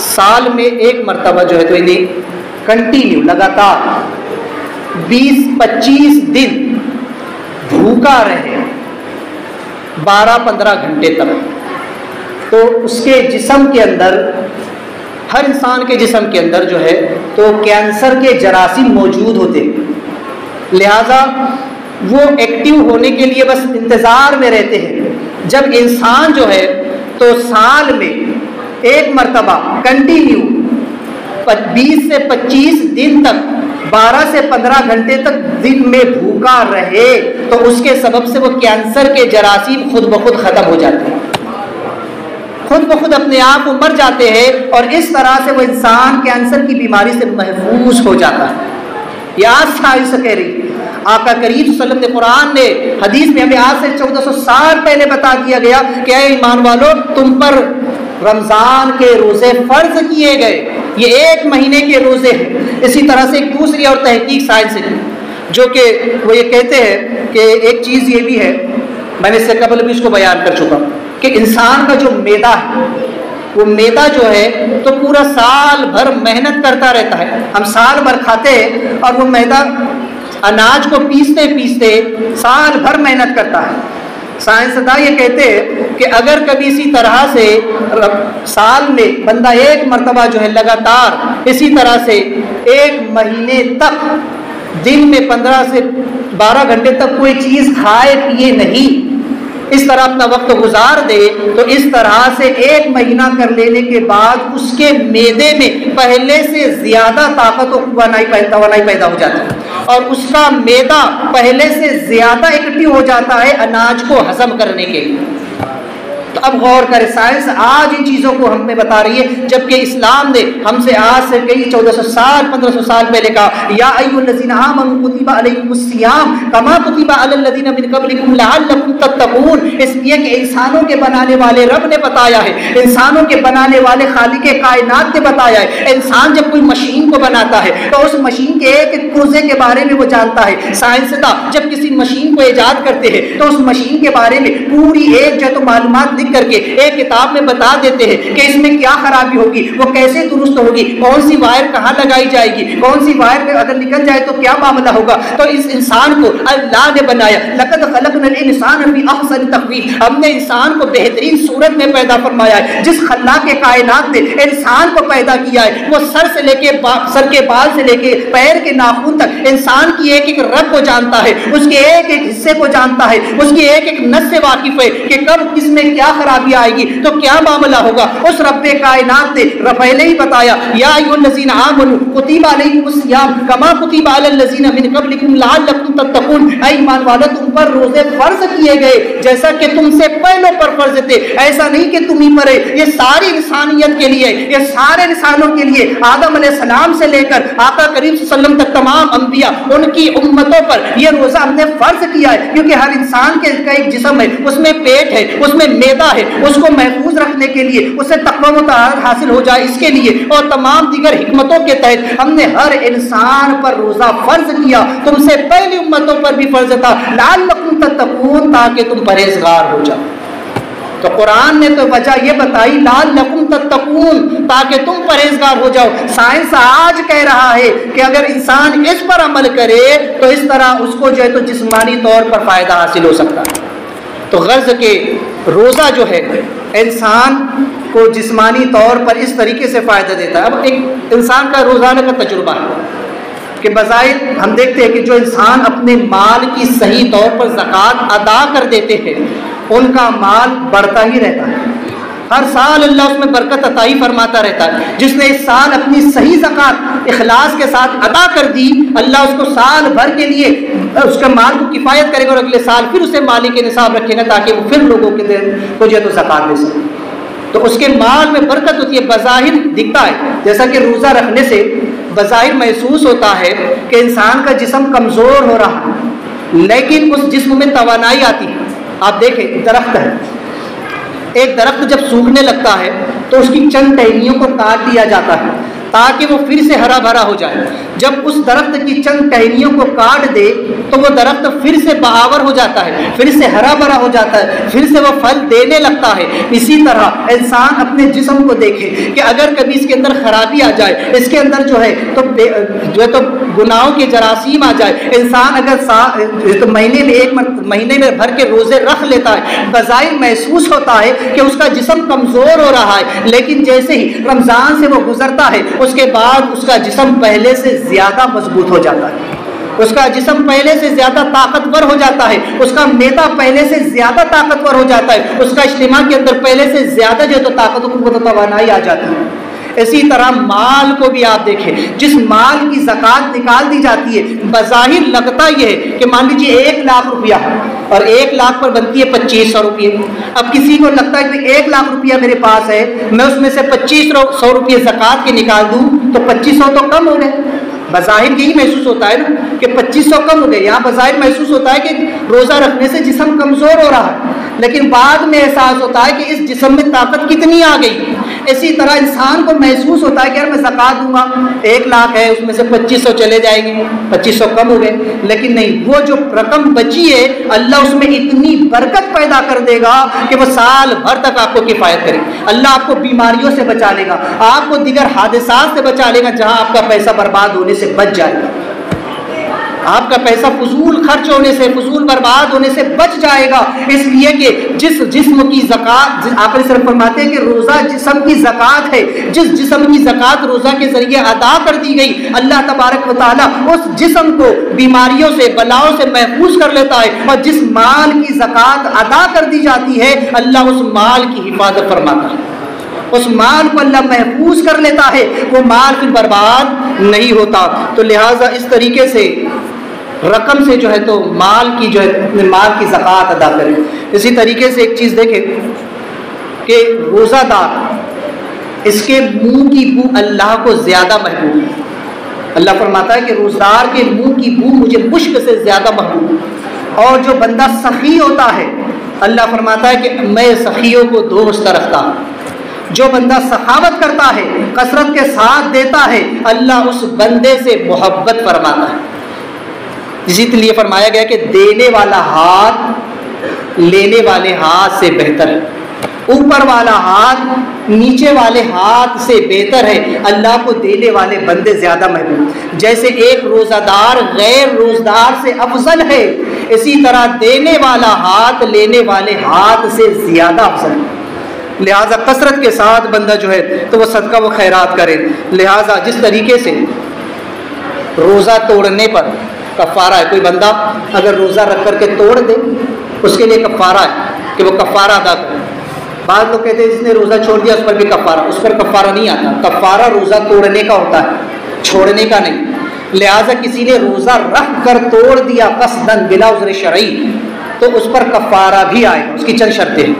سال میں ایک مرتبہ جو ہے تو انہیں کنٹینیو لگاتار 20-25 دن بھوکا رہے 12-15 گھنٹے تک، تو اس کے جسم کے اندر، ہر انسان کے جسم کے اندر جو ہے تو کینسر کے جراثیم موجود ہوتے ہیں، لہذا وہ ایکٹیو ہونے کے لیے بس انتظار میں رہتے ہیں۔ جب انسان جو ہے تو سال میں ایک مرتبہ کنٹینیو 20 سے 25 دن تک 12 سے 15 گھنٹے تک دن میں بھوکا رہے تو اس کے سبب سے وہ کینسر کے جراثیم خود بخود ختم ہو جاتے ہیں، خود بخود اپنے آپ وہ مر جاتے ہیں، اور اس طرح سے وہ انسان کینسر کی بیماری سے محفوظ ہو جاتا ہے۔ یہ آج سائنس کہہ رہی ہے۔ آقا کریم صلی اللہ علیہ وسلم نے قرآن نے حدیث میں ہمیں آج سے 1400 سال پہلے بتا دیا گیا کہ اے ایمان والو، تم پر رمضان کے روزے فرض کیے گئے، یہ ایک مہینے کے روزے ہیں۔ اسی طرح سے ایک دوسری اور تحقیق سائنس کی، جو کہ وہ یہ کہتے ہیں کہ ایک چیز یہ بھی ہے، میں نے اس سے قبل بھی اس کو بیان کر چکا کہ انسان کا جو معدہ ہے، وہ معدہ جو ہے تو پورا سال بھر محنت کرتا رہتا ہے، ہم سال بھر کھاتے ہیں اور وہ معدہ اناج کو پیستے پیستے سال بھر محنت کرتا ہے۔ سائنسداں یہ کہتے ہیں کہ اگر کبھی اسی طرح سے سال میں بندہ ایک مرتبہ جو ہے لگاتار اسی طرح سے ایک مہینے تک دن میں 15 سے 12 گھنٹے تک کوئی چیز کھائے پیے نہیں، اس طرح اپنا وقت گزار دے، تو اس طرح سے ایک مہینہ کر لینے کے بعد اس کے معدے میں پہلے سے زیادہ طاقت و توانائی پیدا ہو جاتی ہے، اور اس کا معدہ پہلے سے زیادہ ایکٹیو ہو جاتا ہے اناج کو ہضم کرنے کے لیے۔ تو اب غور کریں، سائنس آج ان چیزوں کو ہمیں بتا رہی ہے، جبکہ اسلام نے ہم سے آج سے کئی 1400 سال 1500 سال پہلے کہا یا ایھا الذین آمنوا کتب علیکم الصیام کما کتب علی الذین من قبلکم لعلکم تتقون، اس لیے کہ انسانوں کے بنانے والے رب نے بتایا ہے، انسانوں کے بنانے والے خالق کائنات نے بتایا ہے۔ انسان جب کوئی مشین کو بناتا ہے تو اس مشین کے ایک ایک پرزے کے بارے میں وہ جانتا ہے۔ سائنسداں جب کسی مشین کو ایجاد کرتے ہیں تو اس مشین کے بارے میں پوری ایک جو تو معلومات لکھ کر کے ایک کتاب میں بتا دیتے ہیں کہ اس میں کیا خرابی ہوگی، وہ کیسے درست ہوگی، کون سی وائر کہاں لگائی جائے گی، کون سی وائر میں اگر نکل جائے تو کیا معاملہ ہوگا۔ تو اس انسان کو اللہ نے بنایا، لقد خلقنا الانسان فی احسن تقویم، ہم نے انسان کو بہترین صورت میں پیدا فرمایا ہے۔ جس خلاق کائنات نے انسان کو پیدا کیا ہے وہ سر کے بال سے لے کے پیر کے ناخن تک انسان کی ایک ایک رگ کو جانتا ہے، اس کے ایک ایک حصے کو جانتا ہے، اس کی ایک ایک نس سے واقف ہے کہ کب کس میں کیا خرابی آئے گی تو کیا معاملہ ہوگا؟ اس رب کائنات نے پہلے ہی بتایا، یا ایھا الذین آمنوا کتب علیکم الصیام کما کتب علی الذین من قبلکم لعلکم تتقون، اے ایمان والو تم پر روزے فرض کیے گئے جیسا کہ تم سے پہلوں پر فرض تھے، ایسا نہیں کہ تم ہی پر ہے، یہ ساری انسانیت کے لیے، یہ سارے انسانوں کے لیے، آدم علیہ السلام سے لے کر آقا کریم صلی اللہ علیہ وسلم تک تمام انبیاء ان کی امتوں پر یہ روزہ ہم نے فرض کیا ہے، کیونکہ ہر انسان کا ایک جسم ہے، اس میں پیٹ ہے، اس میں معدہ ہے، اس کو محفوظ رکھنے کے لیے، اسے تقویٰ و طہارت حاصل ہو جائے اس کے لیے، اور تمام دیگر حکمتوں کے تحت ہم نے ہر انسان پر روزہ فرض کیا، تم سے پہلی امتوں پر بھی فرض تھا، لعلکم تتقون، تاکہ تم پرہیزگار ہو جاؤ۔ تو قرآن نے تو وجہ یہ بتائی لعلکم تتقون، تاکہ تم پرہیزگار ہو جاؤ۔ سائنس آج کہہ رہا ہے کہ اگر انسان اس پر عمل کرے تو اس طرح اس کو جو ہے تو جسمانی طور پر فائدہ حاصل ہو سکتا ہے۔ تو غرض کہ روزہ جو ہے انسان کو جسمانی طور پر اس طریقے سے فائدہ دیتا ہے۔ اب ایک انسان کا روزانہ کا تجربہ ہے کہ بظاہر ہم دیکھتے ہیں کہ جو انسان اپنے مال کی صحیح طور پر زکوٰۃ ادا کر دیتے ہیں ان کا مال بڑھتا ہی رہتا ہے، ہر سال اللہ اس میں برکت عطا ہی فرماتا رہتا ہے۔ جس نے اس سال اپنی صحیح زکوٰۃ اخلاص کے ساتھ ادا کر دی، اللہ اس کو سال بھر کے لیے اس کے مال کو کفایت کرے گا، اور اگلے سال پھر اسے مالی کے نصاب رکھے گا تاکہ وہ پھر لوگوں کے دل کو جو ہے تو زکوٰۃ دے سکے۔ تو اس کے مال میں برکت ہوتی ہے، بظاہر دکھتا ہے، جیسا کہ روزہ رکھنے سے بظاہر محسوس ہوتا ہے کہ انسان کا جسم کمزور ہو رہا ہے، لیکن اس جسم میں توانائی آتی ہے۔ آپ دیکھیں درخت ہے، ایک درخت جب سوکھنے لگتا ہے تو اس کی چند ٹہنیوں کو کاٹ دیا جاتا ہے تاکہ وہ پھر سے ہرا بھرا ہو جائے۔ جب اس درخت کی چند ٹہنیوں کو کاٹ دے تو وہ درخت پھر سے بآور ہو جاتا ہے، پھر سے ہرا بھرا ہو جاتا ہے، پھر سے وہ پھل دینے لگتا ہے۔ اسی طرح انسان اپنے جسم کو دیکھے کہ اگر کبھی اس کے اندر خرابی آ جائے، اس کے اندر جو ہے تو گناہوں کے جراثیم آ جائے، انسان اگر مہینے میں بھر کے روزے رکھ لیتا ہے، بظاہر محسوس ہوتا ہے کہ اس کا جسم کمزور ہو رہا ہے، لیکن جیسے ہی رمضان سے وہ گزرتا ہے اس کے بعد اس کا جسم پہلے سے زیادہ مضبوط ہو جاتا ہے، اس کا جسم پہلے سے زیادہ طاقتور ہو جاتا ہے، اس کا معدہ پہلے سے زیادہ طاقتور ہو جاتا ہے، اس کا اجتماع کے اندر پہلے سے زیادہ جو ہے تو طاقت و توانائی آ جاتی ہے۔ اسی طرح مال کو بھی آپ دیکھیں، جس مال کی زکوٰۃ نکال دی جاتی ہے بظاہر لگتا یہ ہے کہ مان لیجیے 1 لاکھ روپیہ اور 1 لاکھ پر بنتی ہے 2500 روپیے۔ اب کسی کو لگتا ہے کہ 1 لاکھ روپیہ میرے پاس ہے، میں اس میں سے 2500 روپیے زکوٰۃ کے نکال دوں تو 2500 تو کم ہو گئے۔ بظاہر یہی محسوس ہوتا ہے نا کہ 2500 کم ہو گئے، یہاں بظاہر محسوس ہوتا ہے کہ روزہ رکھنے سے جسم کمزور ہو رہا ہے، لیکن بعد میں احساس ہوتا ہے کہ اس جسم میں طاقت کتنی آ گئی۔ اسی طرح انسان کو محسوس ہوتا ہے کہ یار میں زکوٰۃ دوں گا، 1 لاکھ ہے اس میں سے 2500 چلے جائیں گے، 2500 کم ہو گئے، لیکن نہیں، وہ جو رقم بچی ہے اللہ اس میں اتنی برکت پیدا کر دے گا کہ وہ سال بھر تک آپ کو کفایت کرے۔ اللہ آپ کو بیماریوں سے بچا لے گا، آپ کو دیگر حادثات سے بچا لے گا جہاں آپ کا پیسہ برباد ہونے سے بچ جائے گا، آپ کا پیسہ فضول خرچ ہونے سے، فضول برباد ہونے سے بچ جائے گا۔ اس لیے کہ جس جسم کی زکوٰۃ، آپ صرف فرماتے ہیں کہ روزہ جسم کی زکوٰۃ ہے، جس جسم کی زکوٰۃ روزہ کے ذریعے ادا کر دی گئی، اللہ تبارک و تعالیٰ اس جسم کو بیماریوں سے، بلاؤں سے محفوظ کر لیتا ہے، اور جس مال کی زکوٰۃ ادا کر دی جاتی ہے اللہ اس مال کی حفاظت فرماتا ہے، اس مال کو اللہ محفوظ کر لیتا ہے، وہ مال پھر برباد نہیں ہوتا۔ تو لہٰذا اس طریقے سے رقم سے جو ہے تو مال کی جو ہے اپنے مال کی زکوٰۃ ادا کریں۔ اسی طریقے سے ایک چیز دیکھیں کہ روزہ دار اس کے منہ کی بو اللہ کو زیادہ محبوب ہے۔ اللہ فرماتا ہے کہ روزدار کے منہ کی بو مجھے مشک سے زیادہ محبوب ہے، اور جو بندہ سخی ہوتا ہے اللہ فرماتا ہے کہ میں سخیوں کو دوست رکھتا ہوں۔ جو بندہ سخاوت کرتا ہے، کثرت کے ساتھ دیتا ہے، اللہ اس بندے سے محبت فرماتا ہے۔ اسی لیے فرمایا گیا کہ دینے والا ہاتھ لینے والے ہاتھ سے بہتر ہے، اوپر والا ہاتھ نیچے والے ہاتھ سے بہتر ہے، اللہ کو دینے والے بندے زیادہ محبوب۔ جیسے ایک روزہ دار غیر روزدار سے افضل ہے، اسی طرح دینے والا ہاتھ لینے والے ہاتھ سے زیادہ افضل ہے۔ لہٰذا کثرت کے ساتھ بندہ جو ہے تو وہ صدقہ و خیرات کرے۔ لہٰذا جس طریقے سے روزہ توڑنے پر کفارہ ہے، کوئی بندہ اگر روزہ رکھ کر کے توڑ دے اس کے لیے کفارہ ہے کہ وہ کفارہ ادا کرے۔ بعض لوگ کہتے ہیں جس نے روزہ چھوڑ دیا اس پر بھی کفارہ، اس پر کفارہ نہیں آتا، کفارہ روزہ توڑنے کا ہوتا ہے، چھوڑنے کا نہیں۔ لہٰذا کسی نے روزہ رکھ کر توڑ دیا قصداً بلا عذر شرعی تو اس پر کفارہ بھی آئے گا، اس کی چند شرطیں ہیں۔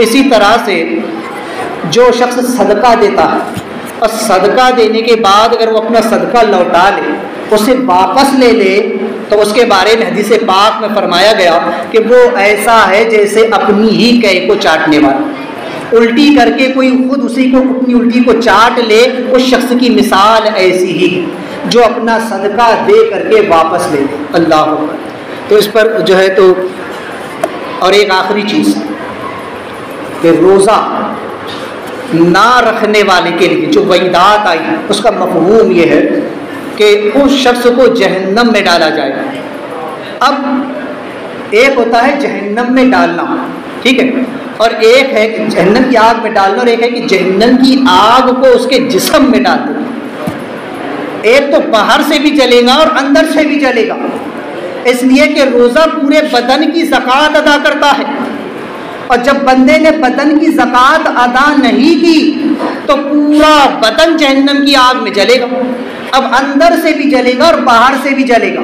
اسی طرح سے جو شخص صدقہ دیتا ہے اور صدقہ دینے کے بعد اگر وہ اپنا صدقہ لوٹا لے، اسے واپس لے لے، تو اس کے بارے میں حدیث پاک میں فرمایا گیا کہ وہ ایسا ہے جیسے اپنی ہی قے کو چاٹنے والا، الٹی کر کے کوئی خود اسی کو اپنی الٹی کو چاٹ لے، اس شخص کی مثال ایسی ہی ہے جو اپنا صدقہ دے کر کے واپس لے لے۔ اللہ اکبر۔ تو اس پر جو ہے تو اور ایک آخری چیز کہ روزہ نہ رکھنے والے کے لیے جو وعیدات آئی اس کا مفہوم یہ ہے کہ اس شخص کو جہنم میں ڈالا جائے گا۔ اب ایک ہوتا ہے جہنم میں ڈالنا، ٹھیک ہے، اور ایک ہے کہ جہنم کی آگ میں ڈالنا، اور ایک ہے کہ جہنم کی آگ کو اس کے جسم میں ڈال دینا۔ ایک تو باہر سے بھی جلے گا اور اندر سے بھی جلے گا، اس لیے کہ روزہ پورے بدن کی زکوٰۃ ادا کرتا ہے، اور جب بندے نے بدن کی زکوٰۃ ادا نہیں کی تو پورا بدن جہنم کی آگ میں جلے گا۔ اب اندر سے بھی جلے گا اور باہر سے بھی جلے گا،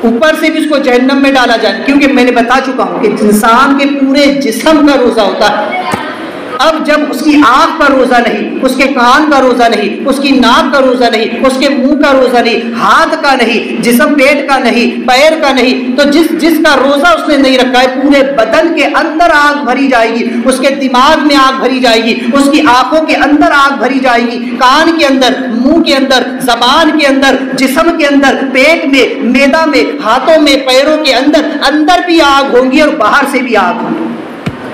اوپر سے بھی اس کو جہنم میں ڈالا جائے، کیونکہ میں نے بتا چکا ہوں کہ انسان کے پورے جسم کا روزہ ہوتا ہے۔ اب جب اس کی آنکھ کا روزہ نہیں، اس کے کان کا روزہ نہیں، اس کی ناک کا روزہ نہیں، اس کے منہ کا روزہ نہیں، ہاتھ کا نہیں، جسم پیٹ کا نہیں، پیر کا نہیں، تو جس کا روزہ اس نے نہیں رکھا ہے پورے بدن کے اندر آگ بھری جائے گی، اس کے دماغ میں آگ بھری جائے گی، اس کی آنکھوں کے اندر آگ بھری جائے گی، کان کے اندر، منہ کے اندر، زبان کے اندر، جسم کے اندر، پیٹ میں، معدہ میں، ہاتھوں میں، پیروں کے اندر بھی آگ ہوگی اور باہر سے بھی آگ ہوگی۔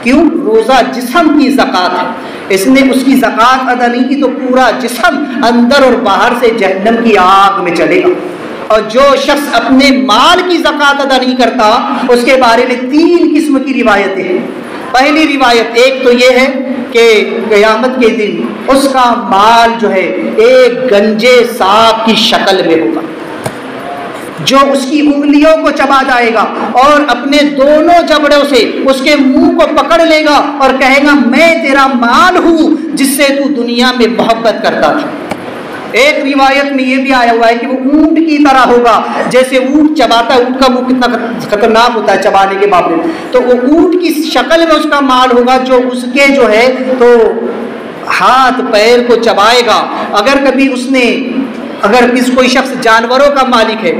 کیوں؟ روزہ جسم کی زکوٰۃ ہے، اس نے اس کی زکوٰۃ ادا نہیں کی تو پورا جسم اندر اور باہر سے جہنم کی آگ میں چلے گا۔ اور جو شخص اپنے مال کی زکوٰۃ ادا نہیں کرتا اس کے بارے میں 3 قسم کی روایتیں ہیں۔ پہلی روایت ایک تو یہ ہے کہ قیامت کے دن اس کا مال جو ہے ایک گنجے سانپ کی شکل میں ہوگا جو اس کی انگلیوں کو چبا جائے گا اور اپنے دونوں جبڑوں سے اس کے منہ کو پکڑ لے گا اور کہے گا میں تیرا مال ہوں جس سے تو دنیا میں محبت کرتا تھا۔ ایک روایت میں یہ بھی آیا ہوا ہے کہ وہ اونٹ کی طرح ہوگا، جیسے اونٹ چباتا ہے، اونٹ کا منہ کتنا خطرناک ہوتا ہے چبانے کے معاملے میں، تو وہ اونٹ کی شکل میں اس کا مال ہوگا جو اس کے جو ہے تو ہاتھ پیر کو چبائے گا۔ اگر کبھی اس نے کوئی شخص جانوروں کا مالک ہے،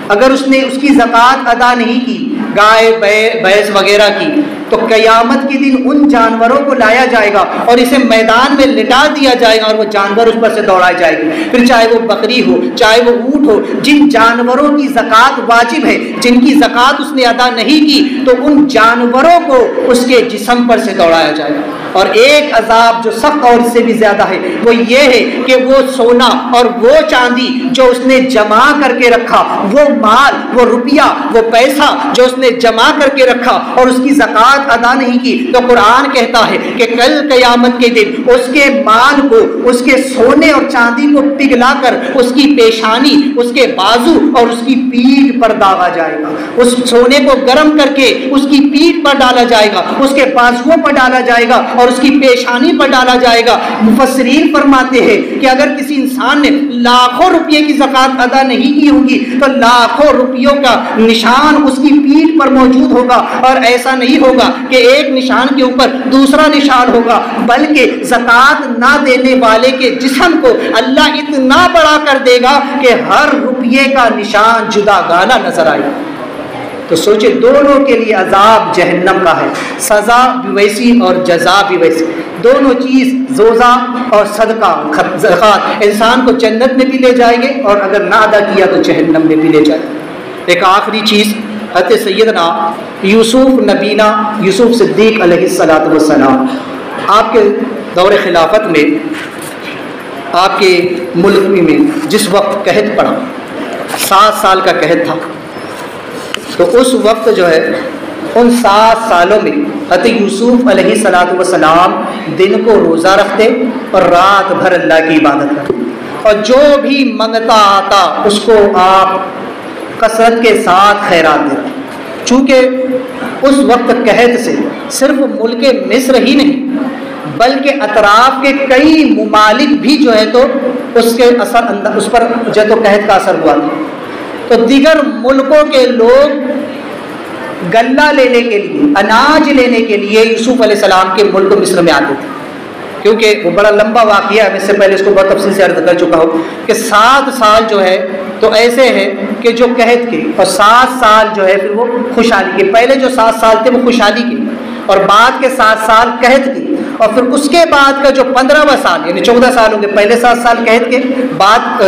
اگر اس نے اس کی زکوٰۃ ادا نہیں کی، گائے بھینس وغیرہ کی، تو قیامت کے دن ان جانوروں کو لایا جائے گا اور اسے میدان میں لٹا دیا جائے گا اور وہ جانور اس پر سے دوڑائے جائے گی، پھر چاہے وہ بکری ہو چاہے وہ اونٹ ہو، جن جانوروں کی زکوٰۃ واجب ہے، جن کی زکوٰۃ اس نے ادا نہیں کی، تو ان جانوروں کو اس کے جسم پر سے دوڑایا جائے گا۔ اور ایک عذاب جو سخت اور اس سے بھی زیادہ ہے وہ یہ ہے کہ وہ سونا اور وہ چاندی جو اس نے جمع کر کے رکھا، وہ مال، وہ روپیہ، وہ پیسہ جو اس نے جمع کر کے رکھا اور اس کی زکوٰۃ ادا نہیں کی، تو قرآن کہتا ہے کہ کل قیامت کے دن اس کے مال کو، اس کے سونے اور چاندی کو پگھلا کر اس کی پیشانی، اس کے بازو اور اس کی پیٹھ پر داغا جائے گا۔ اس سونے کو گرم کر کے اس کی پیٹھ پر ڈالا جائے گا، اس کے بازوؤں پر ڈالا جائے گا اور اس کی پیشانی پر ڈالا جائے گا۔ مفسرین فرماتے ہیں کہ اگر کسی انسان نے لاکھوں روپے کی زکوٰۃ ادا نہیں کی ہوگی تو لاکھوں روپیوں کا نشان اس کی پیٹھ پر موجود ہوگا، اور ایسا نہیں ہوگا کہ ایک نشان کے اوپر دوسرا نشان ہوگا، بلکہ زکوٰۃ نہ دینے والے کے جسم کو اللہ اتنا بڑا کر دے گا کہ ہر روپیے کا نشان جدا گانا نظر آئے گا۔ تو سوچے دونوں کے لیے عذاب جہنم کا ہے، سزا بھی ویسی اور جزا بھی ویسی، دونوں چیز روزہ اور صدقہ زکوٰۃ انسان کو جنت میں بھی لے جائیں گے اور اگر نہ ادا کیا تو جہنم میں بھی لے جائیں گے۔ ایک آخری چیز، حضرت سیدنا یوسف نبینا یوسف صدیق علیہ السلام، آپ کے دور خلافت میں آپ کے ملک میں جس وقت قحط پڑا، 7 سال کا قحط تھا، تو اس وقت جو ہے ان 7 سالوں میں حضرت یوسف علیہ السلام دن کو روزہ رکھتے اور رات بھر اللہ کی عبادت کرتے، اور جو بھی منگتا آتا اس کو آپ کثرت کے ساتھ خیرات دیتے۔ چونکہ اس وقت قحط سے صرف ملک مصر ہی نہیں بلکہ اطراف کے کئی ممالک بھی جو ہے تو اس کے اس پر جو ہے تو قحط کا اثر ہوا تھا. تو دیگر ملکوں کے لوگ غلہ لینے کے لیے، اناج لینے کے لیے یوسف علیہ السلام کے ملک مصر میں آتے تھے. کیونکہ وہ بڑا لمبا واقعہ ہے، میں اس سے پہلے اس کو بہت تفصیل سے عرض کر چکا ہوں کہ 7 سال جو ہے تو ایسے ہیں کہ جو قحط کے، اور 7 سال جو ہے پھر وہ خوشحالی کے. پہلے جو 7 سال تھے وہ خوشحالی کے، اور بعد کے 7 سال قحط کے، اور پھر اس کے بعد کا جو 15واں سال یعنی 14 سال ہوں گے. پہلے 7 سال قحط کے، بعد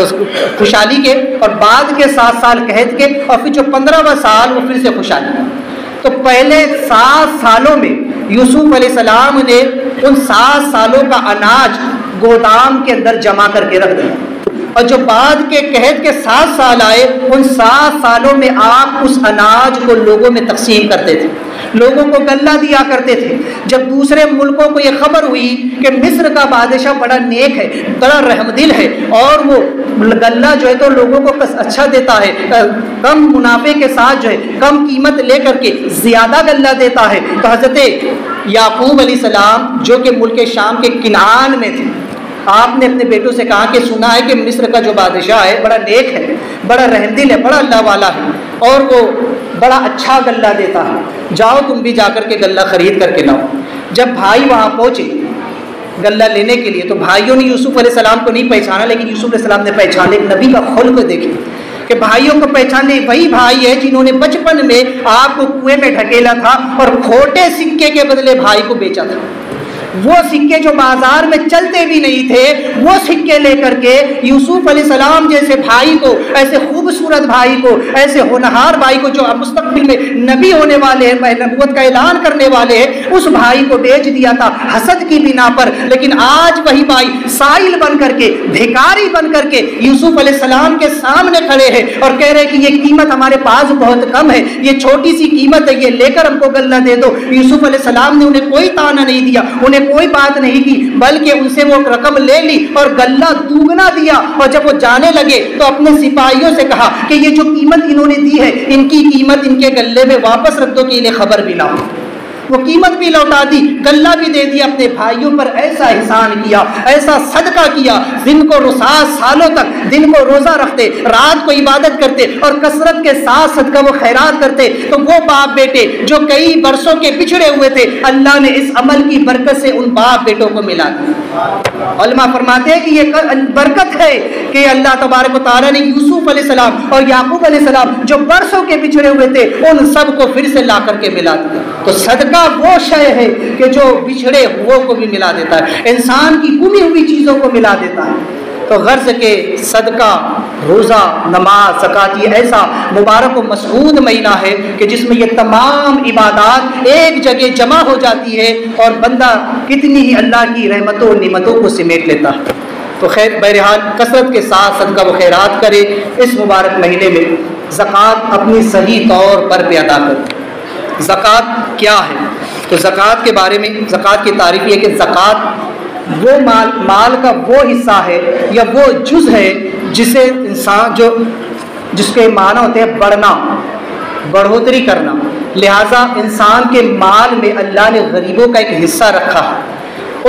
خوشحالی کے، اور بعد کے 7 سال قحط کے، اور پھر جو 15واں سال وہ پھر سے خوشحالی کے. تو پہلے 7 سالوں میں یوسف علیہ السلام نے ان 7 سالوں کا اناج گودام کے اندر جمع کر کے رکھ دیا، اور جو بعد کے قحط کے 7 سال آئے ان 7 سالوں میں آپ اس اناج کو لوگوں میں تقسیم کرتے تھے، لوگوں کو غلہ دیا کرتے تھے. جب دوسرے ملکوں کو یہ خبر ہوئی کہ مصر کا بادشاہ بڑا نیک ہے، بڑا رحم دل ہے، اور وہ غلہ جو ہے تو لوگوں کو اچھا دیتا ہے، کم منافع کے ساتھ جو ہے کم قیمت لے کر کے زیادہ غلہ دیتا ہے، تو حضرت یعقوب علیہ السلام جو کہ ملک شام کے کنعان میں تھے، آپ نے اپنے بیٹوں سے کہا کہ سنا ہے کہ مصر کا جو بادشاہ ہے بڑا نیک ہے، بڑا رحم دل ہے، بڑا اللہ والا ہے، اور وہ بڑا اچھا غلہ دیتا ہے، جاؤ تم بھی جا کر کے غلہ خرید کر کے لاؤ. جب بھائی وہاں پہنچے غلہ لینے کے لیے تو بھائیوں نے یوسف علیہ السلام کو نہیں پہچانا، لیکن یوسف علیہ السلام نے پہچانا. ایک نبی کا خلق دیکھیں کہ بھائیوں کو پہچانے وہی بھائی ہے جنہوں نے بچپن میں آپ کو کنویں میں ڈھکیلا تھا اور کھوٹے سکے کے بدلے بھائی کو بیچا تھا. وہ سکے جو بازار میں چلتے بھی نہیں تھے، وہ سکے لے کر کے یوسف علیہ السلام جیسے بھائی کو، ایسے خوبصورت بھائی کو، ایسے ہونہار بھائی کو جو مستقبل میں نبی ہونے والے ہیں، نبوت کا اعلان کرنے والے ہیں، اس بھائی کو بیچ دیا تھا حسد کی بنا پر. لیکن آج وہی بھائی سائل بن کر کے، بھکاری بن کر کے یوسف علیہ السلام کے سامنے کھڑے ہیں اور کہہ رہے کہ یہ قیمت ہمارے پاس بہت کم ہے، یہ چھوٹی سی قیمت ہے، یہ لے کر ہم کو غلہ دے دو. یوسف علیہ السلام نے انہیں کوئی طعنہ نہیں دیا، انہیں کوئی بات نہیں کی، بلکہ ان سے وہ رقم لے لی اور غلہ دوگنا دیا. اور جب وہ جانے لگے تو اپنے سپاہیوں سے کہا کہ یہ جو قیمت انہوں نے دی ہے ان کی قیمت ان کے غلے میں واپس رکھ دو کہ انہیں خبر بھی نہ ہو. وہ قیمت بھی لوٹا دی، غلہ بھی دے دیا. اپنے بھائیوں پر ایسا احسان کیا، ایسا صدقہ کیا، دن کو 7 سالوں تک دن کو روزہ رکھتے، رات کو عبادت کرتے اور کثرت کے ساتھ صدقہ و خیرات کرتے. تو وہ باپ بیٹے جو کئی برسوں کے پچھڑے ہوئے تھے، اللہ نے اس عمل کی برکت سے ان باپ بیٹوں کو ملا دیا. علماء فرماتے ہیں کہ یہ برکت ہے کہ اللہ تبارک و تعالیٰ نے یوسف علیہ السلام اور یعقوب علیہ السلام جو برسوں کے پچھڑے ہوئے تھے ان سب کو پھر سے لا کر کے ملا دیا. تو صدقہ وہ شے ہے کہ جو بچھڑے ہوئے کو بھی ملا دیتا ہے، انسان کی گمی ہوئی چیزوں کو ملا دیتا ہے. تو غرض کے صدقہ، روزہ، نماز، زکوٰۃ یہ ایسا مبارک و مسعود مہینہ ہے کہ جس میں یہ تمام عبادات ایک جگہ جمع ہو جاتی ہے اور بندہ کتنی ہی اللہ کی رحمتوں و نعمتوں کو سمیٹ لیتا ہے. تو خیر بہرحال کثرت کے ساتھ صدقہ و خیرات کرے اس مبارک مہینے میں. زکوٰۃ اپنی صحیح طور پر بھی ادا کرے. زکوٰۃ کیا ہے؟ تو زکوٰۃ کے بارے میں زکوٰۃ کی تعریف یہ کہ زکوٰۃ وہ مال کا وہ حصہ ہے یا وہ جز ہے جسے انسان جس کے معنی ہوتے ہیں بڑھنا، بڑھوتری کرنا. لہٰذا انسان کے مال میں اللہ نے غریبوں کا ایک حصہ رکھا ہے،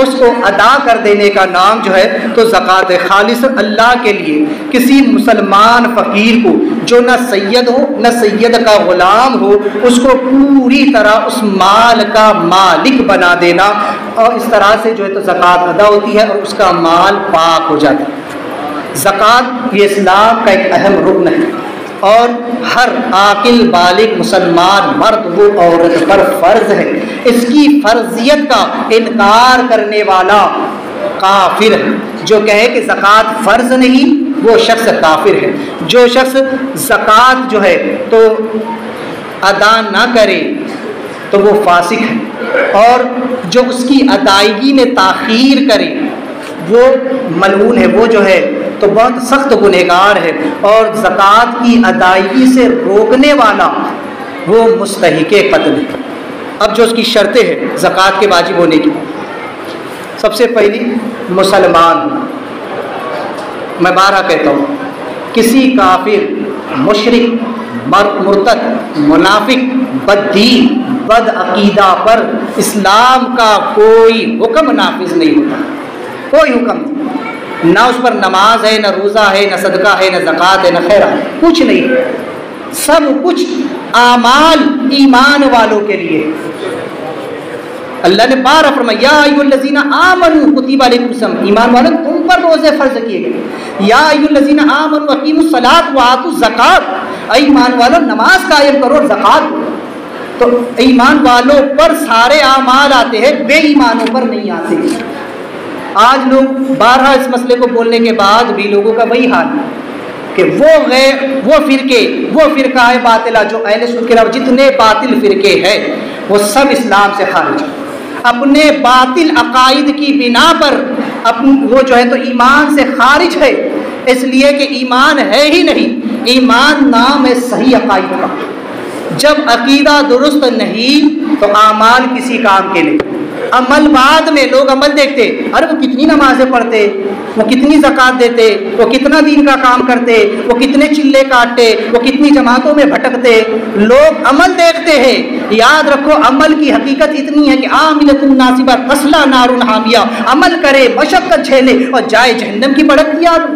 اس کو ادا کر دینے کا نام جو ہے تو زکوٰۃ ہے. خالص اللہ کے لیے کسی مسلمان فقیر کو جو نہ سید ہو نہ سید کا غلام ہو، اس کو پوری طرح اس مال کا مالک بنا دینا، اور اس طرح سے جو ہے تو زکوٰۃ ادا ہوتی ہے اور اس کا مال پاک ہو جاتا ہے. زکوٰۃ یہ اسلام کا ایک اہم رکن ہے اور ہر عاقل بالغ مسلمان مرد و عورت پر فرض ہے. اس کی فرضیت کا انکار کرنے والا کافر ہے. جو کہے کہ زکوٰۃ فرض نہیں وہ شخص کافر ہے. جو شخص زکوٰۃ جو ہے تو ادا نہ کرے تو وہ فاسق ہے، اور جو اس کی ادائیگی میں تاخیر کرے وہ ملعون ہے، وہ جو ہے تو بہت سخت گنہگار ہے. اور زکوٰۃ کی ادائیگی سے روکنے والا وہ مستحق قتل ہے. اب جو اس کی شرطیں ہیں زکوٰۃ کے واجب ہونے کی، سب سے پہلی مسلمان. میں بارہا کہتا ہوں کسی کافر، مشرک، مرتد، منافق، بددین، بد عقیدہ پر اسلام کا کوئی حکم نافذ نہیں ہوتا، کوئی حکم نہیں، نہ اس پر نماز ہے، نہ روزہ ہے، نہ صدقہ ہے، نہ زکوٰۃ ہے، نہ خیرات ہے، کچھ نہیں، سب کچھ اعمال ایمان والوں کے لیے۔ اللہ نے بار فرمایا یا ایھا الذین آمنوا کتب علیکم الصیام، ایمان والوں تم پر روزے فرض کیے گئے، یا ایھا الذین آمنوا اقیموا الصلاۃ وآتوا الزکوٰۃ، اے ایمان والوں نماز قائم کرو اور زکوٰۃ دو۔ تو ایمان والوں پر سارے اعمال آتے ہیں، بے ایمانوں پر نہیں آتے۔ آج لوگ بارہا اس مسئلے کو بولنے کے بعد بھی لوگوں کا وہی حال ہے کہ وہ فرقہ ہے باطلہ، جو اہل سنت کے علاوہ جتنے باطل فرقے ہیں وہ سب اسلام سے خارج ہیں، اپنے باطل عقائد کی بنا پر وہ جو ہے تو ایمان سے خارج ہے، اس لیے کہ ایمان ہے ہی نہیں، ایمان نام ہے صحیح عقائد کا۔ جب عقیدہ درست نہیں تو اعمال کسی کام کے نہیں، عمل بعد میں لوگ عمل دیکھتے، ارے وہ کتنی نمازیں پڑھتے، وہ کتنی زکوٰۃ دیتے، وہ کتنا دین کا کام کرتے، وہ کتنے چلے کاٹتے، وہ کتنی جماعتوں میں بھٹکتے، لوگ عمل دیکھتے ہیں۔ یاد رکھو عمل کی حقیقت اتنی ہے کہ عاملۃ ناصبہ تصلیٰ نار حامیہ، عمل کرے مشقت جھیلے اور جائے جہنم کی بھڑکتی آگ۔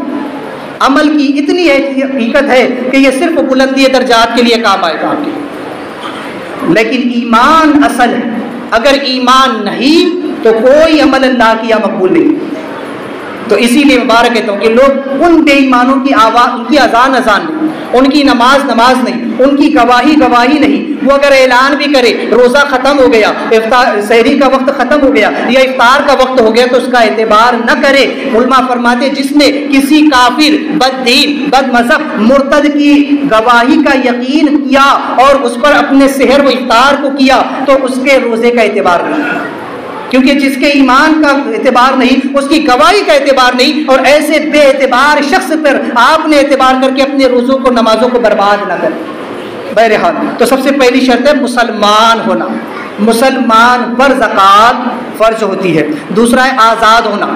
عمل کی اتنی حقیقت ہے کہ یہ صرف بلندی درجات کے لیے کام آئے گا آپ کے، لیکن ایمان اصل ہے، اگر ایمان نہیں تو کوئی عمل اللہ کی یا مقبول نہیں۔ تو اسی لیے مبارک کہتا ہوں کہ لوگ ان بے ایمانوں کی آواز، ان کی اذان نہیں، ان کی نماز نہیں، ان کی گواہی نہیں، وہ اگر اعلان بھی کرے روزہ ختم ہو گیا، سحری کا وقت ختم ہو گیا یا افطار کا وقت ہو گیا تو اس کا اعتبار نہ کرے۔ علماء فرماتے جس نے کسی کافر، بد دین، بد مذہب، مرتد کی گواہی کا یقین کیا اور اس پر اپنے سحر و افطار کو کیا تو اس کے روزے کا اعتبار نہیں، کیونکہ جس کے ایمان کا اعتبار نہیں، اس کی گواہی کا اعتبار نہیں، اور ایسے بے اعتبار شخص پر آپ نے اعتبار کر کے اپنے روزوں کو، نمازوں کو برباد نہ کریں۔ بہرحال تو سب سے پہلی شرط ہے مسلمان ہونا، مسلمان پر زکوٰۃ فرض ہوتی ہے۔ دوسرا ہے آزاد ہونا،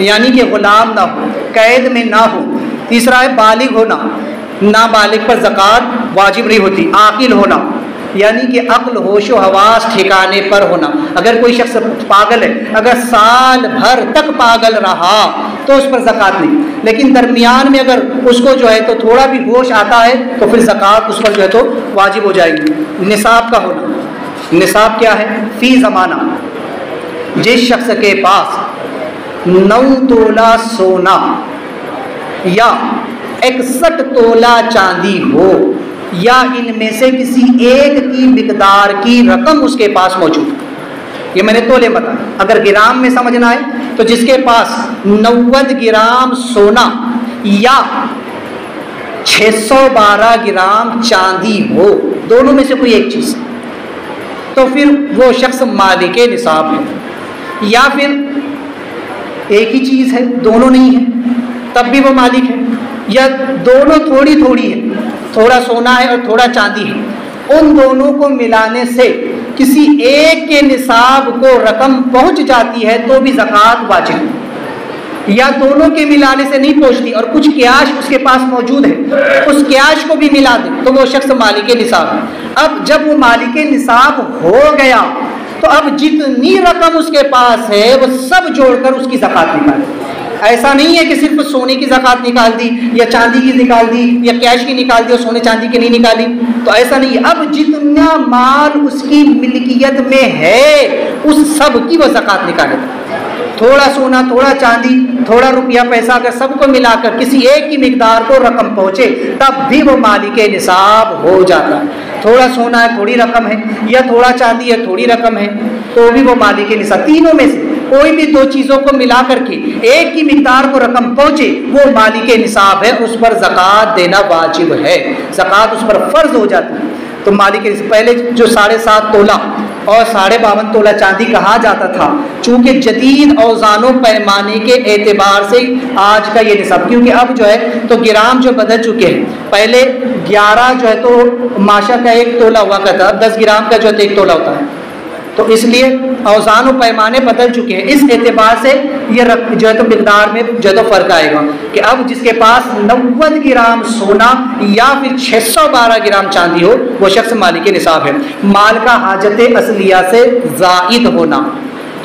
یعنی کہ غلام نہ ہو، قید میں نہ ہو۔ تیسرا ہے بالغ ہونا، نابالغ پر زکوٰۃ واجب نہیں ہوتی۔ عاقل ہونا، یعنی کہ عقل، ہوش و حواس ٹھکانے پر ہونا۔ اگر کوئی شخص پاگل ہے، اگر سال بھر تک پاگل رہا تو اس پر زکوٰۃ نہیں، لیکن درمیان میں اگر اس کو جو ہے تو تھوڑا بھی ہوش آتا ہے تو پھر زکوٰۃ اس پر جو ہے تو واجب ہو جائے گی۔ نصاب کا ہونا، نصاب کیا ہے؟ فی زمانہ جس شخص کے پاس 9 تولہ سونا یا 61 تولہ چاندی ہو یا ان میں سے کسی ایک کی مقدار کی رقم اس کے پاس موجود ہے۔ یہ میں نے تولے بتایا، اگر گرام میں سمجھنا ہے تو جس کے پاس 90 گرام سونا یا 612 گرام چاندی ہو، دونوں میں سے کوئی ایک چیز، تو پھر وہ شخص مالک نصاب ہے۔ یا پھر ایک ہی چیز ہے، دونوں نہیں ہے، تب بھی وہ مالک ہے، یا دونوں تھوڑی تھوڑی ہے، تھوڑا سونا ہے اور تھوڑا چاندی ہے، ان دونوں کو ملانے سے کسی ایک کے نصاب کو رقم پہنچ جاتی ہے تو بھی زکوٰۃ واجب ہے، یا دونوں کے ملانے سے نہیں پہنچتی اور کچھ کیاش اس کے پاس موجود ہے، اس کیاش کو بھی ملا دے تو وہ شخص مالک نصاب ہے۔ اب جب وہ مالک نصاب ہو گیا تو اب جتنی رقم اس کے پاس ہے وہ سب جوڑ کر اس کی زکوٰۃ نکالے۔ ایسا نہیں ہے کہ صرف سونے کی زکوٰۃ نکال دی یا چاندی کی نکال دی یا کیش کی نکال دی اور سونے چاندی کی نہیں نکالی، تو ایسا نہیں ہے۔ اب جتنا مال اس کی ملکیت میں ہے اس سب کی وہ زکوٰۃ نکالے، تھوڑا سونا، تھوڑا چاندی، تھوڑا روپیہ پیسہ، اگر سب کو ملا کر کسی ایک کی مقدار کو رقم پہنچے تب بھی وہ مالک نصاب ہو جاتا ہے۔ تھوڑا سونا ہے، تھوڑی رقم ہے، یا تھوڑا چاندی ہے، تھوڑی رقم ہے، تو بھی وہ مالک نصاب۔ تینوں میں سے کوئی بھی دو چیزوں کو ملا کر کے ایک کی مقدار کو رقم پہنچے وہ مالک نصاب ہے، اس پر زکوٰۃ دینا واجب ہے، زکوٰۃ اس پر فرض ہو جاتی ہے۔ تو مالک پہلے جو 7.5 تولہ اور 52.5 تولہ چاندی کہا جاتا تھا، چونکہ جدید اوزان و پیمانے کے اعتبار سے آج کا یہ نصاب، کیونکہ اب جو ہے تو گرام جو بدل چکے ہیں، پہلے 11 جو ہے تو ماشا کا 1 تولہ ہوا کرتا، اب 10 گرام کا جو ہے تو 1 تولہ ہوتا ہے، تو اس لیے اوزان و پیمانے بدل چکے ہیں، اس اعتبار سے یہ جو ہے تو مقدار میں جو ہے تو فرق آئے گا کہ اب جس کے پاس 90 گرام سونا یا پھر 612 گرام چاندی ہو وہ شخص مالک نصاب ہے۔ مال کا حاجت اصلیہ سے زائد ہونا،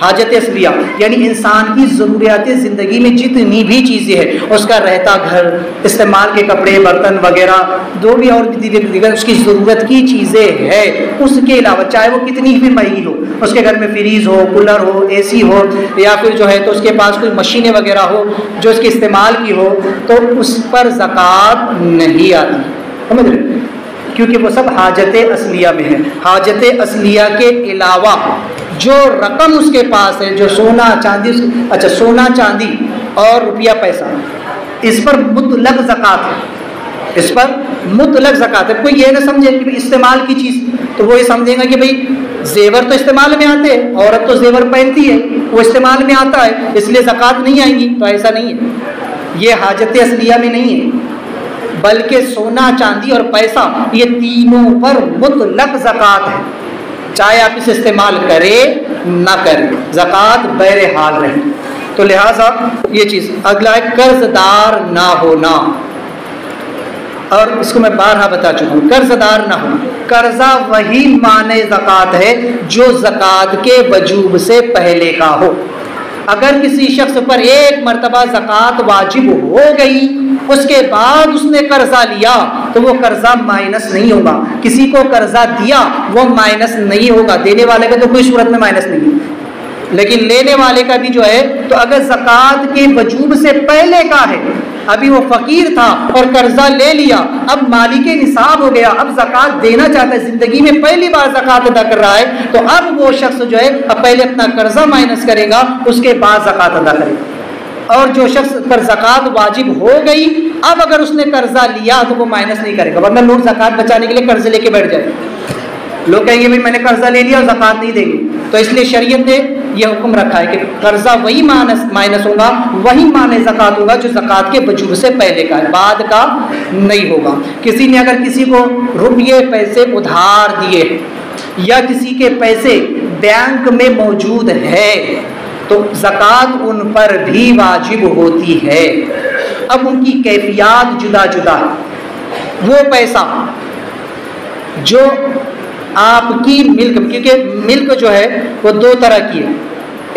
حاجت اصلیہ یعنی انسان کی ضروریات زندگی میں جتنی بھی چیزیں ہیں، اس کا رہتا گھر، استعمال کے کپڑے برتن وغیرہ جو بھی اور دیگر اس کی ضرورت کی چیزیں ہیں، اس کے علاوہ چاہے وہ کتنی بھی مہنگی ہو، اس کے گھر میں فریج ہو، کولر ہو، اے سی ہو، یا پھر جو ہے تو اس کے پاس کوئی مشینیں وغیرہ ہو جو اس کے استعمال کی ہو، تو اس پر زکوٰۃ نہیں آتی، سمجھ رہے؟ کیونکہ وہ سب حاجت اصلیہ میں ہے۔ حاجت اصلیہ کے علاوہ جو رقم اس کے پاس ہے، جو سونا چاندی، اچھا سونا چاندی اور روپیہ پیسہ، اس پر مطلق زکوٰۃ ہے، اس پر مطلق زکوٰۃ ہے۔ کوئی یہ نہ سمجھے کہ استعمال کی چیز، تو وہ یہ سمجھے گا کہ بھئی زیور تو استعمال میں آتے ہیں، عورت تو زیور پہنتی ہے، وہ استعمال میں آتا ہے اس لیے زکوٰۃ نہیں آئیں گی، تو ایسا نہیں ہے، یہ حاجت اصلیہ میں نہیں ہے، بلکہ سونا چاندی اور پیسہ یہ تینوں پر مطلق زکوٰۃ ہے، چاہے آپ اسے استعمال کرے نہ کرے، زکوٰۃ بہرحال رہے۔ تو لہٰذا یہ چیز۔ اگلا ہے قرض دار نہ ہونا، اور اس کو میں بارہا بتا چکا ہوں، قرض دار نہ ہونا۔ قرضہ وہی معنی زکوٰۃ ہے جو زکوٰۃ کے وجوب سے پہلے کا ہو۔ اگر کسی شخص پر ایک مرتبہ زکوٰۃ واجب ہو گئی، اس کے بعد اس نے قرضہ لیا تو وہ قرضہ مائنس نہیں ہوگا، کسی کو قرضہ دیا وہ مائنس نہیں ہوگا، دینے والے کا تو کوئی صورت میں مائنس نہیں ہے، لیکن لینے والے کا بھی جو ہے تو اگر زکوٰۃ کے وجوب سے پہلے کا ہے، ابھی وہ فقیر تھا اور قرضہ لے لیا، اب مالک نصاب ہو گیا، اب زکوٰۃ دینا چاہتا ہے، زندگی میں پہلی بار زکوٰۃ ادا کر رہا ہے، تو اب وہ شخص جو ہے اب پہلے اپنا قرضہ مائنس کرے گا، اس کے بعد زکوٰۃ ادا کرے گا۔ اور جو شخص پر زکوٰۃ واجب ہو گئی، اب اگر اس نے قرضہ لیا تو وہ مائنس نہیں کرے گا، ورنہ لوگ زکوٰۃ بچانے کے لیے قرض لے کے بیٹھ جائیں، لوگ کہیں گے بھائی میں نے قرضہ لے لیا اور زکوٰۃ نہیں دیں گے، تو اس لیے شریعت نے یہ حکم رکھا ہے کہ قرضہ وہی مائنس ہوگا، وہی معنی زکوٰۃ ہوگا جو زکوٰۃ کے وجوب سے پہلے کا ہے، بعد کا نہیں ہوگا۔ کسی نے اگر کسی کو روپیے پیسے ادھار دیے یا کسی کے پیسے بینک میں موجود ہے تو زکوٰۃ ان پر بھی واجب ہوتی ہے۔ اب ان کی کیفیات جدا جدا ہے۔ وہ پیسہ جو آپ کی ملک، کیونکہ ملک جو ہے وہ دو طرح کی ہے،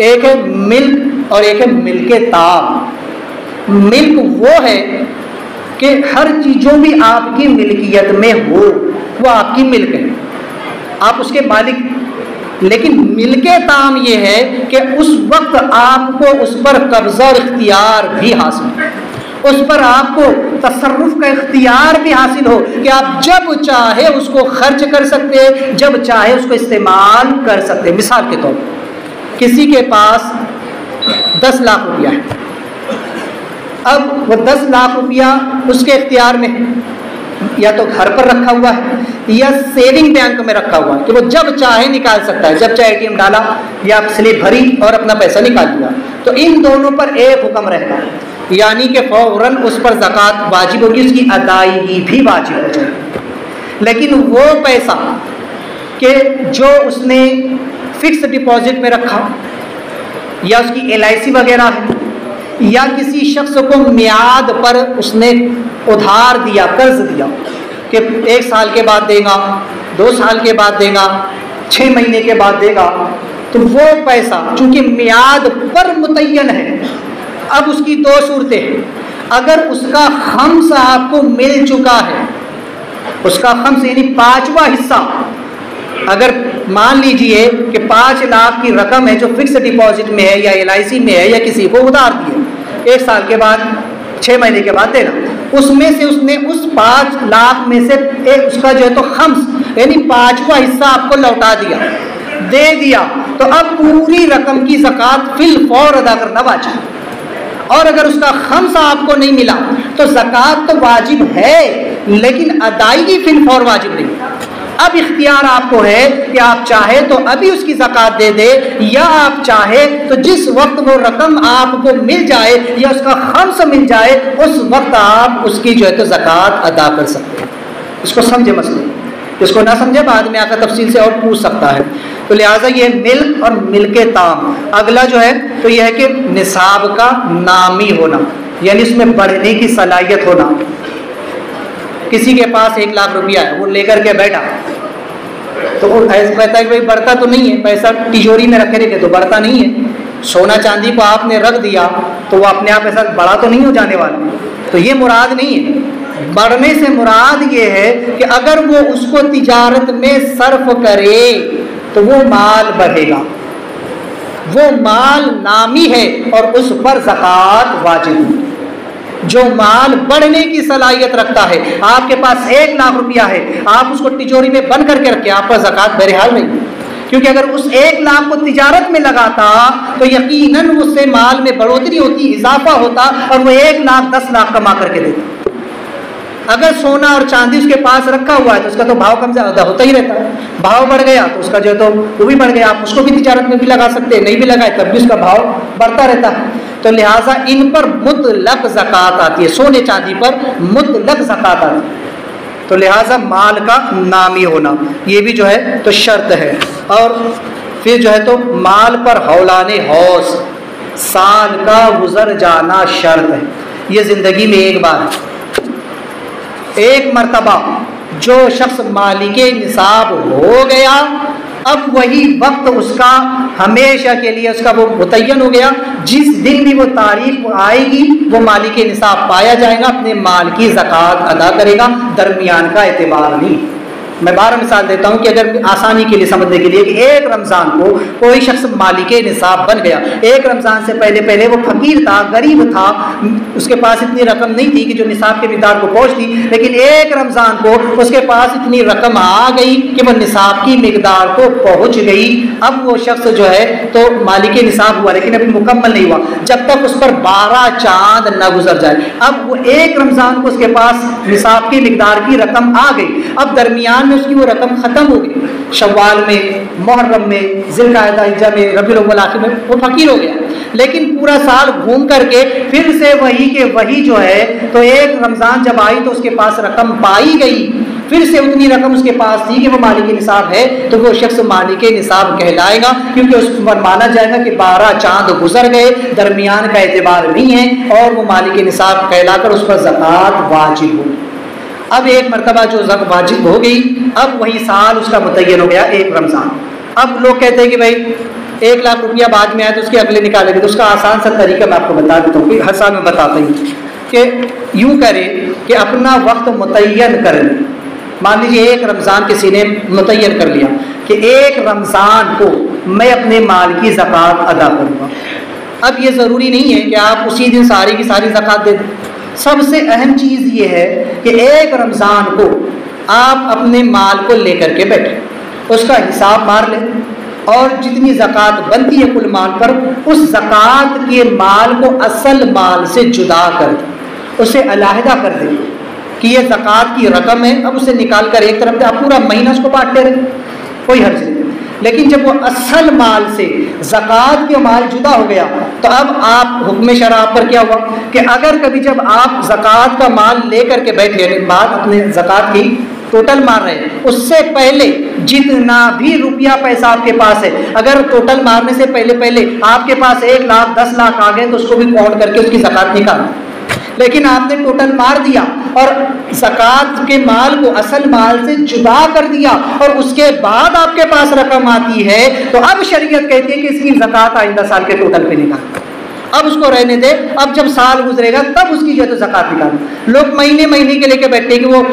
ایک ہے ملک اور ایک ہے ملک تام۔ ملک وہ ہے کہ ہر چیز جو بھی آپ کی ملکیت میں ہو وہ آپ کی ملک ہے، آپ اس کے مالک، لیکن ملک تام یہ ہے کہ اس وقت آپ کو اس پر قبضہ اور اختیار بھی حاصل ہے، اس پر آپ کو تصرف کا اختیار بھی حاصل ہو کہ آپ جب چاہے اس کو خرچ کر سکتے، جب چاہے اس کو استعمال کر سکتے۔ مثال کے طور پر کسی کے پاس 10 لاکھ روپیہ ہے، اب وہ 10 لاکھ روپیہ اس کے اختیار میں یا تو گھر پر رکھا ہوا ہے یا سیونگ بینک میں رکھا ہوا ہے کہ وہ جب چاہے نکال سکتا ہے، جب چاہے اے ٹی ایم ڈالا یا سلپ بھری اور اپنا پیسہ نکال لیا، تو ان دونوں پر ایک حکم رہے گا، یعنی کہ فوراً اس پر زکوٰۃ واجب ہوگی، اس کی ادائیگی بھی واجب ہو جائے گی۔ لیکن وہ پیسہ کہ جو اس نے فکس ڈپازٹ میں رکھا یا اس کی LIC وغیرہ ہے یا کسی شخص کو میعاد پر اس نے ادھار دیا، قرض دیا کہ 1 سال کے بعد دے گا، 2 سال کے بعد دے گا، 6 مہینے کے بعد دے گا، تو وہ پیسہ چونکہ میعاد پر متعین ہے، اب اس کی 2 صورتیں ہیں۔ اگر اس کا خمس آپ کو مل چکا ہے، اس کا خمس یعنی 5واں حصہ، اگر مان لیجئے کہ 5 لاکھ کی رقم ہے جو فکس ڈپازٹ میں ہے یا LIC میں ہے یا کسی کو ادھار دیے، 1 سال کے بعد 6 مہینے کے بعد دینا، اس میں سے اس نے اس 5 لاکھ میں سے اس کا جو ہے تو خمس یعنی 5واں حصہ آپ کو لوٹا دیا، دے دیا، تو اب پوری رقم کی زکوٰۃ فی الفور ادا کرنا واجب ہے۔ اور اگر اس کا خمس آپ کو نہیں ملا تو زکوٰۃ تو واجب ہے لیکن ادائیگی فی الفور واجب نہیں۔ اب اختیار آپ کو ہے کہ آپ چاہے تو ابھی اس کی زکوٰۃ دے دے، یا آپ چاہے تو جس وقت وہ رقم آپ کو مل جائے یا اس کا خمس مل جائے اس وقت آپ اس کی جو ہے تو زکوٰۃ ادا کر سکتے ہیں۔ اس کو سمجھے مسئلے، اس کو نہ سمجھے بعد میں آ کر تفصیل سے اور پوچھ سکتا ہے۔ تو لہٰذا یہ ملک اور ملک تام. اگلا جو ہے تو یہ ہے کہ نصاب کا نامی ہونا، یعنی اس میں بڑھنے کی صلاحیت ہونا. کسی کے پاس 1 لاکھ روپیہ ہے، وہ لے کر کے بیٹھا تو وہ ایسا کہتا ہے کہ بھائی بڑھتا تو نہیں ہے، پیسہ تجوری میں رکھے رکھے تو بڑھتا نہیں ہے. سونا چاندی کو آپ نے رکھ دیا تو وہ اپنے آپ ایسا بڑا تو نہیں ہو جانے والا. تو یہ مراد نہیں ہے. بڑھنے سے مراد یہ ہے کہ اگر وہ اس کو تجارت میں صرف کرے تو وہ مال بڑھے گا. وہ مال نامی ہے اور اس پر زکوٰۃ واجب ہے. جو مال بڑھنے کی صلاحیت رکھتا ہے، آپ کے پاس 1 لاکھ روپیہ ہے، آپ اس کو تجوری میں بند کر کے رکھیں، آپ پر زکوٰۃ بہرحال نہیں. کیونکہ اگر اس 1 لاکھ کو تجارت میں لگاتا تو یقیناً اس سے مال میں بڑھوتری ہوتی، اضافہ ہوتا، اور وہ 1 لاکھ 10 لاکھ کما کر کے دیتا. اگر سونا اور چاندی اس کے پاس رکھا ہوا ہے تو اس کا تو بھاؤ کم زیادہ ہوتا ہی رہتا ہے. بھاؤ بڑھ گیا تو اس کا جو ہے تو وہ بھی بڑھ گیا. آپ اس کو بھی تجارت میں بھی لگا سکتے ہیں، نہیں بھی لگائے تب بھی اس کا بھاؤ بڑھتا رہتا ہے. تو لہٰذا ان پر مطلق زکوٰۃ آتی ہے، سونے چاندی پر مطلق زکوٰۃ آتی ہے. تو لہٰذا مال کا نامی ہونا یہ بھی جو ہے تو شرط ہے. اور پھر جو ہے تو مال پر ہولان حوض سال کا گزر جانا شرط ہے. یہ زندگی میں ایک بار ہے، ایک مرتبہ جو شخص مالک نصاب ہو گیا اب وہی وقت اس کا ہمیشہ کے لیے اس کا وہ متعین ہو گیا. جس دن بھی وہ تاریخ آئے گی وہ مالک نصاب پایا جائے گا، اپنے مال کی زکوٰۃ ادا کرے گا، درمیان کا اعتبار نہیں. میں بار مثال دیتا ہوں کہ اگر آسانی کے لیے سمجھنے کے لیے کہ 1 رمضان کو کوئی شخص مالک نصاب بن گیا. 1 رمضان سے پہلے وہ فقیر تھا، غریب تھا، اس کے پاس اتنی رقم نہیں تھی کہ جو نصاب کے مقدار کو پہنچتی، لیکن 1 رمضان کو اس کے پاس اتنی رقم آ گئی کہ وہ نصاب کی مقدار کو پہنچ گئی. اب وہ شخص جو ہے تو مالک نصاب ہوا لیکن ابھی مکمل نہیں ہوا جب تک اس پر 12 چاند نہ گزر جائے. اب وہ 1 رمضان کو اس کے پاس نصاب کی مقدار کی رقم آ گئی. اب درمیان میں اس کی وہ رقم ختم ہو گئی، شوال میں، محرم میں، ذی القعدہ حجہ میں، ربیع الاول آخر میں وہ فقیر ہو گیا. لیکن پورا سال گھوم کر کے پھر سے وہی کہ وہی جو ہے تو 1 رمضان جب آئی تو اس کے پاس رقم پائی گئی، پھر سے اتنی رقم اس کے پاس تھی کہ وہ مالک نصاب ہے تو وہ شخص مالک نصاب کہلائے گا. کیونکہ اس پر مانا جائے گا کہ 12 چاند گزر گئے، درمیان کا اعتبار نہیں ہے، اور وہ مالک نصاب کہلا کر اس پر زکوٰۃ واجب ہو. اب ایک مرتبہ جو زکوٰۃ واجب ہو گئی اب وہی سال اس کا متعین ہو گیا 1 رمضان. اب لوگ کہتے ہیں کہ بھائی 1 لاکھ روپیہ بعد میں آئے تو اس کے اگلے نکالیں گے. تو اس کا آسان سا طریقہ میں آپ کو بتا دیتا ہوں، ہر سال میں بتاتا ہوں کہ یوں کرے کہ اپنا وقت متعین کر لیں. مان لیجیے 1 رمضان کسی نے متعین کر لیا کہ 1 رمضان کو میں اپنے مال کی زکوٰۃ ادا کروں گا. اب یہ ضروری نہیں ہے کہ آپ اسی دن ساری کی ساری زکوٰۃ دے دیں. سب سے اہم چیز یہ ہے کہ 1 رمضان کو آپ اپنے مال کو لے کر کے بیٹھیں، اس کا حساب مار لیں اور جتنی زکوٰۃ بنتی ہے کل مال پر اس زکوٰۃ کے مال کو اصل مال سے جدا کر دیں، اسے علیحدہ کر دیں کہ یہ زکوٰۃ کی رقم ہے. اب اسے نکال کر ایک طرف دیں، آپ پورا مہینہ اس کو بانٹتے رہیں، کوئی حرج نہیں. لیکن جب وہ اصل مال سے زکوٰۃ کے مال جدا ہو گیا تو اب آپ حکم شرع پر کیا ہوا کہ اگر کبھی جب آپ زکوٰۃ کا مال لے کر کے بیٹھے یعنی بات اپنے زکوٰۃ کی ٹوٹل مار رہے ہیں اس سے پہلے جتنا بھی روپیہ پیسہ آپ کے پاس ہے اگر ٹوٹل مارنے سے پہلے آپ کے پاس 1 لاکھ 10 لاکھ آ گئے تو اس کو بھی کاؤنٹ کر کے اس کی زکوٰۃ نکال. لیکن آپ نے ٹوٹل مار دیا اور زکوٰۃ کے مال کو اصل مال سے جدا کر دیا اور اس کے بعد آپ کے پاس رقم آتی ہے تو اب شریعت کہتی ہے کہ اس کی زکوٰۃ آئندہ سال کے ٹوٹل پہ نکال. اب اس کو رہنے دے، اب جب سال گزرے گا تب اس کی جو ہے تو زکوٰۃ نکالنا. لوگ مہینے کے لے کے بیٹھتے کہ وہ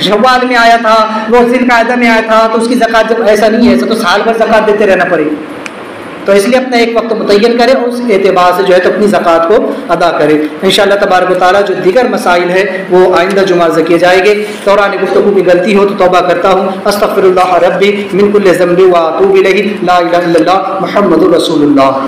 شوال میں آیا تھا، وہ ذی القعدہ میں آیا تھا تو اس کی زکوٰۃ جب ایسا نہیں ہے، ایسا تو سال بھر زکوٰۃ دیتے رہنا پڑے گی. تو اس لیے اپنا ایک وقت متعین کرے اور اس اعتبار سے جو ہے تو اپنی زکوٰۃ کو ادا کرے. انشاءاللہ تبارک و تعالیٰ جو دیگر مسائل ہیں وہ آئندہ جمعہ سے کیے جائیں گے. دوران گفتگو کی غلطی ہو تو توبہ کرتا ہوں. استغفر اللہ ربی من کل ذنب و اتوب الیہ. لا الہ الا اللہ محمد رسول اللہ.